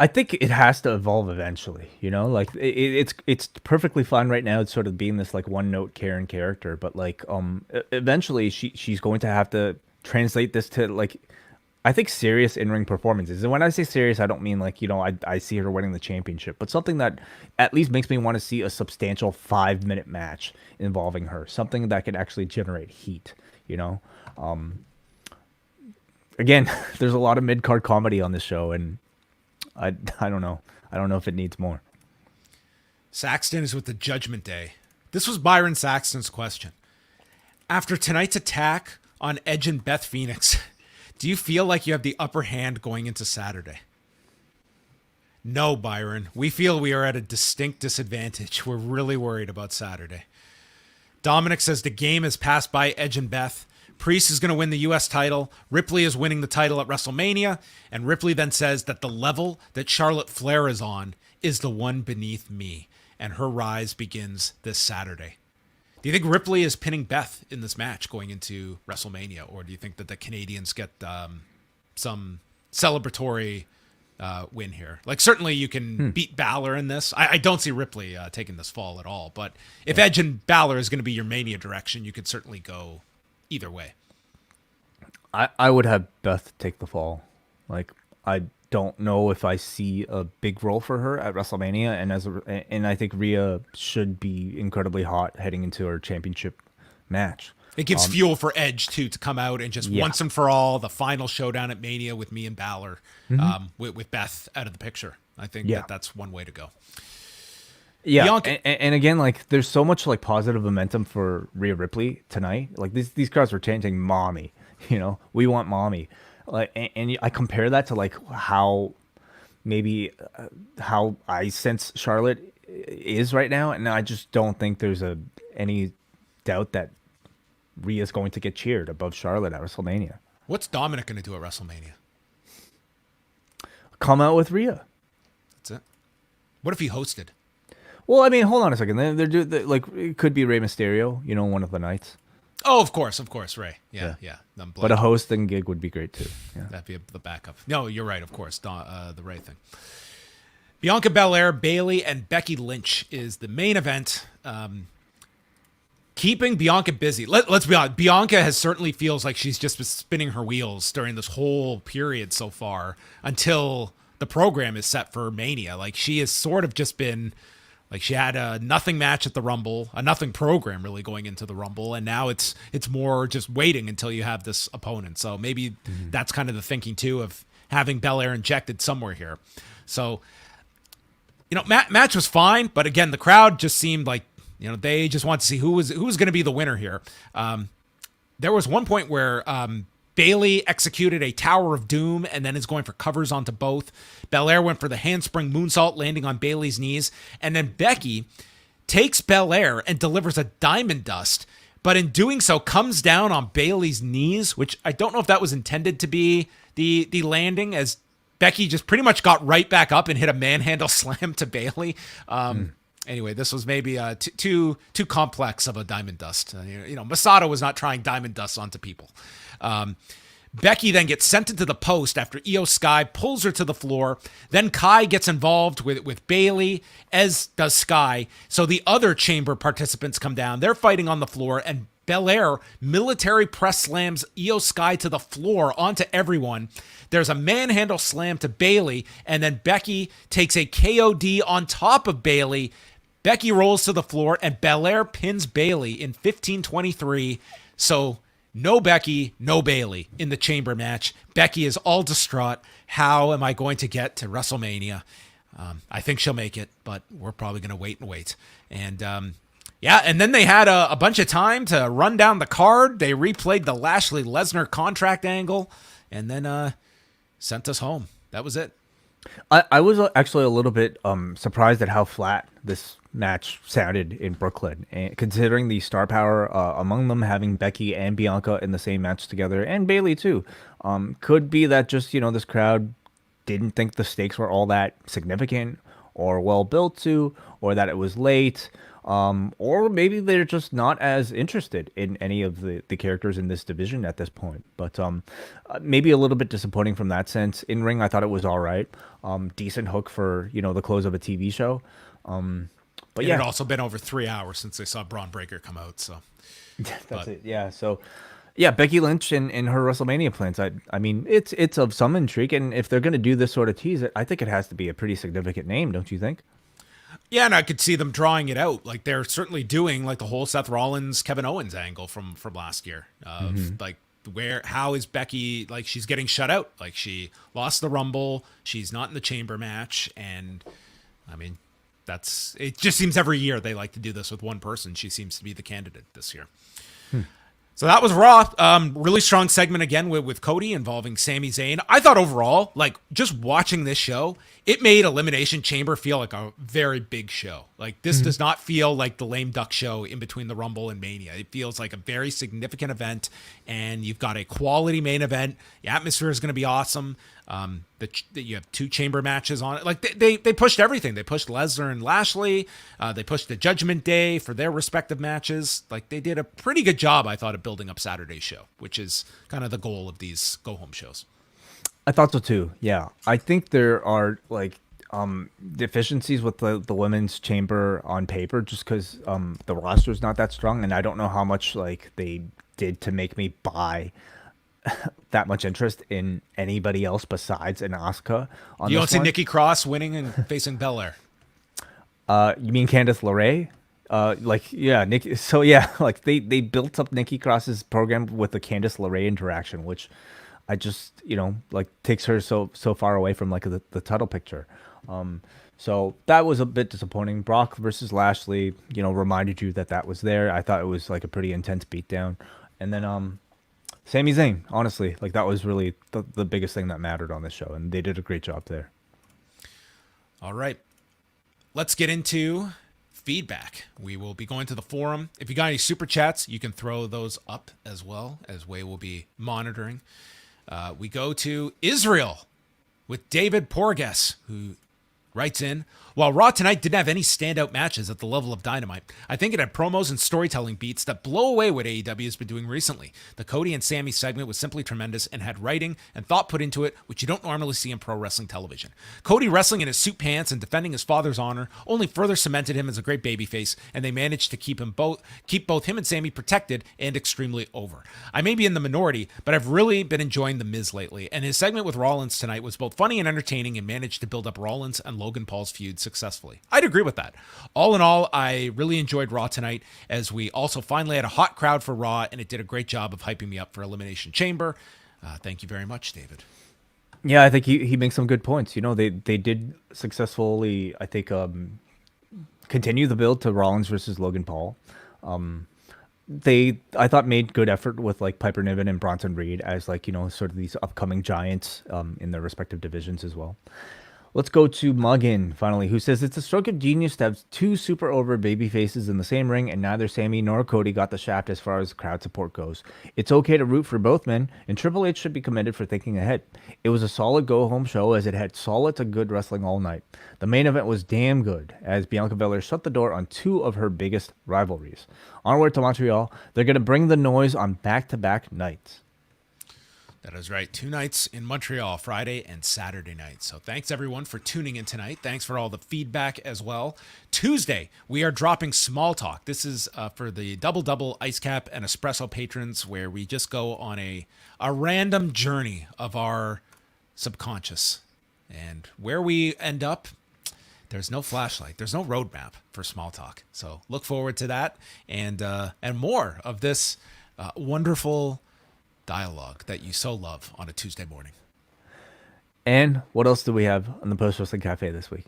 I think it has to evolve eventually. Like it's perfectly fine right now. It's sort of being this like one note Karen character, but like eventually she's going to have to translate this to like, I think, serious in-ring performances. And when I say serious, I don't mean like, I see her winning the championship, but something that at least makes me want to see a substantial 5-minute match involving her, something that could actually generate heat, Again, there's a lot of mid-card comedy on this show, and I don't know. I don't know if it needs more. Saxton is with the Judgment Day. This was Byron Saxton's question. After tonight's attack on Edge and Beth Phoenix, do you feel like you have the upper hand going into Saturday? No, Byron. We feel we are at a distinct disadvantage. We're really worried about Saturday. Dominic says the game has passed by Edge and Beth. Priest is going to win the U.S. title. Ripley is winning the title at WrestleMania. And Ripley then says that the level that Charlotte Flair is on is the one beneath me. And her rise begins this Saturday. Do you think Ripley is pinning Beth in this match going into WrestleMania? Or do you think that the Canadians get some celebratory win here? Like, certainly you can beat Balor in this. I don't see Ripley taking this fall at all. But if Edge and Balor is going to be your Mania direction, you could certainly go either way. I would have Beth take the fall. Like, I don't know if I see a big role for her at WrestleMania, and I think Rhea should be incredibly hot heading into her championship match. It gives fuel for Edge too to come out and just once and for all the final showdown at Mania with me and Balor, with Beth out of the picture. I think that's one way to go. Yeah, Bianca. And again, like, there's so much like positive momentum for Rhea Ripley tonight. Like, these guys were chanting "mommy," we want mommy. Like, and I compare that to like how I sense Charlotte is right now, and I just don't think there's any doubt that Rhea's going to get cheered above Charlotte at WrestleMania. What's Dominic going to do at WrestleMania? Come out with Rhea. That's it. What if he hosted? Well, I mean, hold on a second. Like, it could be Rey Mysterio, one of the nights. Oh, of course, Ray. Yeah. But a hosting gig would be great too. Yeah. That'd be the backup. No, you're right. Of course, the Ray thing. Bianca Belair, Bayley, and Becky Lynch is the main event. Keeping Bianca busy. Let's be honest. Bianca certainly feels like she's just been spinning her wheels during this whole period so far until the program is set for Mania. Like, she has sort of just been. Like, she had a nothing match at the Rumble, a nothing program really going into the Rumble, and now it's more just waiting until you have this opponent. So maybe that's kind of the thinking too of having Belair injected somewhere here. So, match was fine, but again, the crowd just seemed like they just want to see who was going to be the winner here. There was one point where Bayley executed a Tower of Doom and then is going for covers onto both. Belair went for the handspring moonsault, landing on Bayley's knees. And then Becky takes Belair and delivers a diamond dust, but in doing so comes down on Bayley's knees, which I don't know if that was intended to be the landing, as Becky just pretty much got right back up and hit a manhandle slam to Bayley. Anyway, this was maybe too complex of a diamond dust. Masada was not trying diamond dust onto people. Becky then gets sent into the post after Io Sky pulls her to the floor. Then Kai gets involved with Bayley, as does Sky. So the other chamber participants come down. They're fighting on the floor, and Belair military press slams Io Sky to the floor onto everyone. There's a manhandle slam to Bayley, and then Becky takes a KOD on top of Bayley. Becky rolls to the floor, and Belair pins Bayley in 15:23. So no Becky, no Bayley in the chamber match. Becky is all distraught. How am I going to get to WrestleMania? I think she'll make it, but we're probably going to wait. And and then they had a bunch of time to run down the card. They replayed the Lashley Lesnar contract angle and then sent us home. That was it. I was actually a little bit surprised at how flat this match sounded in Brooklyn, and considering the star power among them, having Becky and Bianca in the same match together, and Bayley too. Could be that just this crowd didn't think the stakes were all that significant or well built to, or that it was late. Or maybe they're just not as interested in any of the characters in this division at this point. But maybe a little bit disappointing from that sense. In ring, I thought it was all right. Decent hook for the close of a TV show. But it had also been over 3 hours since they saw Braun Breaker come out. So that's it. Yeah. So Becky Lynch and her WrestleMania plans. I mean, it's of some intrigue, and if they're going to do this sort of tease, I think it has to be a pretty significant name, don't you think? Yeah, and I could see them drawing it out. Like, they're certainly doing like the whole Seth Rollins, Kevin Owens angle from last year. Like, how is Becky, like, she's getting shut out. Like, she lost the Rumble, she's not in the chamber match, and I mean, it just seems every year they like to do this with one person. She seems to be the candidate this year. So that was Raw. Really strong segment again with Cody involving Sami Zayn. I thought overall, like, just watching this show, it made Elimination Chamber feel like a very big show. Like, this does not feel like the lame duck show in between the Rumble and Mania. It feels like a very significant event, and you've got a quality main event. The atmosphere is going to be awesome. You have two chamber matches on it. Like, they pushed everything. They pushed Lesnar and Lashley. They pushed the Judgment Day for their respective matches. Like, they did a pretty good job, I thought, of building up Saturday's show, which is kind of the goal of these go-home shows. I thought so too. Yeah, I think there are deficiencies with the women's chamber on paper, just because the roster is not that strong, and I don't know how much they did to make me buy that much interest in anybody else besides an Osaka. You don't see Nikki Cross winning and facing Belair. You mean Candice LeRae? Nikki. So they built up Nikki Cross's program with the Candice LeRae interaction, which I just takes her so far away from the title picture. So that was a bit disappointing. Brock versus Lashley, reminded you that was there. I thought it was a pretty intense beatdown, and then Sami Zayn, honestly, that was really the biggest thing that mattered on this show, and they did a great job there. All right, let's get into feedback. We will be going to the forum. If you got any super chats, you can throw those up as well, as Way will be monitoring. We go to Israel with David Porges, who writes in, while Raw tonight didn't have any standout matches at the level of Dynamite, I think it had promos and storytelling beats that blow away what AEW has been doing recently. The Cody and Sami segment was simply tremendous and had writing and thought put into it, which you don't normally see in pro wrestling television. Cody wrestling in his suit pants and defending his father's honor only further cemented him as a great babyface, and they managed to keep both him and Sami protected and extremely over. I may be in the minority, but I've really been enjoying The Miz lately, and his segment with Rollins tonight was both funny and entertaining and managed to build up Rollins and Logan Paul's feud successfully. I'd agree with that. All in all, I really enjoyed Raw tonight, as we also finally had a hot crowd for Raw, and it did a great job of hyping me up for Elimination Chamber. Thank you very much, David. Yeah, I think he makes some good points. They did successfully, I think, continue the build to Rollins versus Logan Paul. I thought made good effort with like Piper Niven and Bronson Reed as like, sort of these upcoming giants in their respective divisions as well. Let's go to Muggin, finally, who says it's a stroke of genius to have two super over baby faces in the same ring, and neither Sami nor Cody got the shaft as far as crowd support goes. It's okay to root for both men, and Triple H should be commended for thinking ahead. It was a solid go-home show as it had solid to good wrestling all night. The main event was damn good, as Bianca Belair shut the door on two of her biggest rivalries. Onward to Montreal, they're going to bring the noise on back-to-back nights. That is right. 2 nights in Montreal, Friday and Saturday night. So thanks everyone for tuning in tonight. Thanks for all the feedback as well. Tuesday, we are dropping Small Talk. This is for the Double Ice Cap and Espresso patrons, where we just go on a random journey of our subconscious. And where we end up, there's no flashlight. There's no roadmap for Small Talk. So look forward to that and more of this wonderful dialogue that you so love on a Tuesday morning. And what else do we have on the Post Wrestling Cafe this week?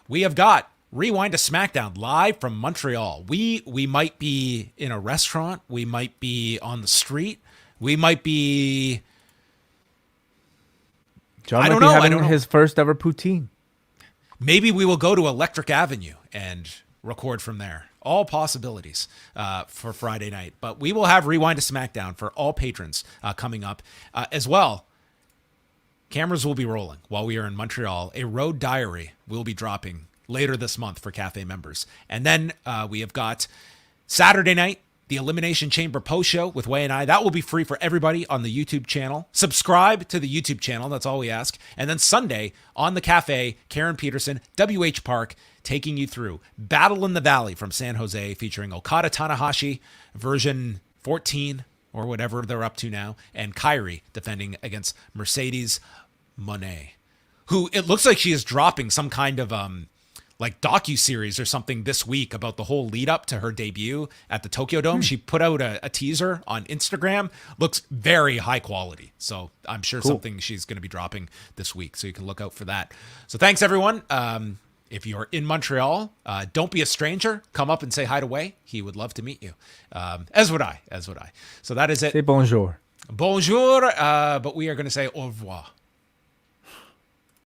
We have got Rewind to SmackDown live from Montreal. We might be in a restaurant. We might be on the street. We might be... John might be having his first ever poutine. Maybe we will go to Electric Avenue and record from there. All possibilities for Friday night. But we will have Rewind to SmackDown for all patrons coming up. As well, cameras will be rolling while we are in Montreal. A road diary will be dropping later this month for Cafe members. And then we have got Saturday night, the Elimination Chamber post show with Wai and I. That will be free for everybody on the YouTube channel. Subscribe to the YouTube channel. That's all we ask. And then Sunday on the Cafe, Karen Peterson, WH Park, taking you through Battle in the Valley from San Jose, featuring Okada Tanahashi, version 14 or whatever they're up to now, and Kairi defending against Mercedes Moné, who it looks like she is dropping some kind of like docu-series or something this week about the whole lead up to her debut at the Tokyo Dome. She put out a teaser on Instagram. Looks very high quality. So I'm sure something she's going to be dropping this week. So you can look out for that. So thanks everyone. If you're in Montreal, don't be a stranger. Come up and say hi to Wai. He would love to meet you. As would I. So that is it. Say bonjour. Bonjour. But we are going to say au revoir.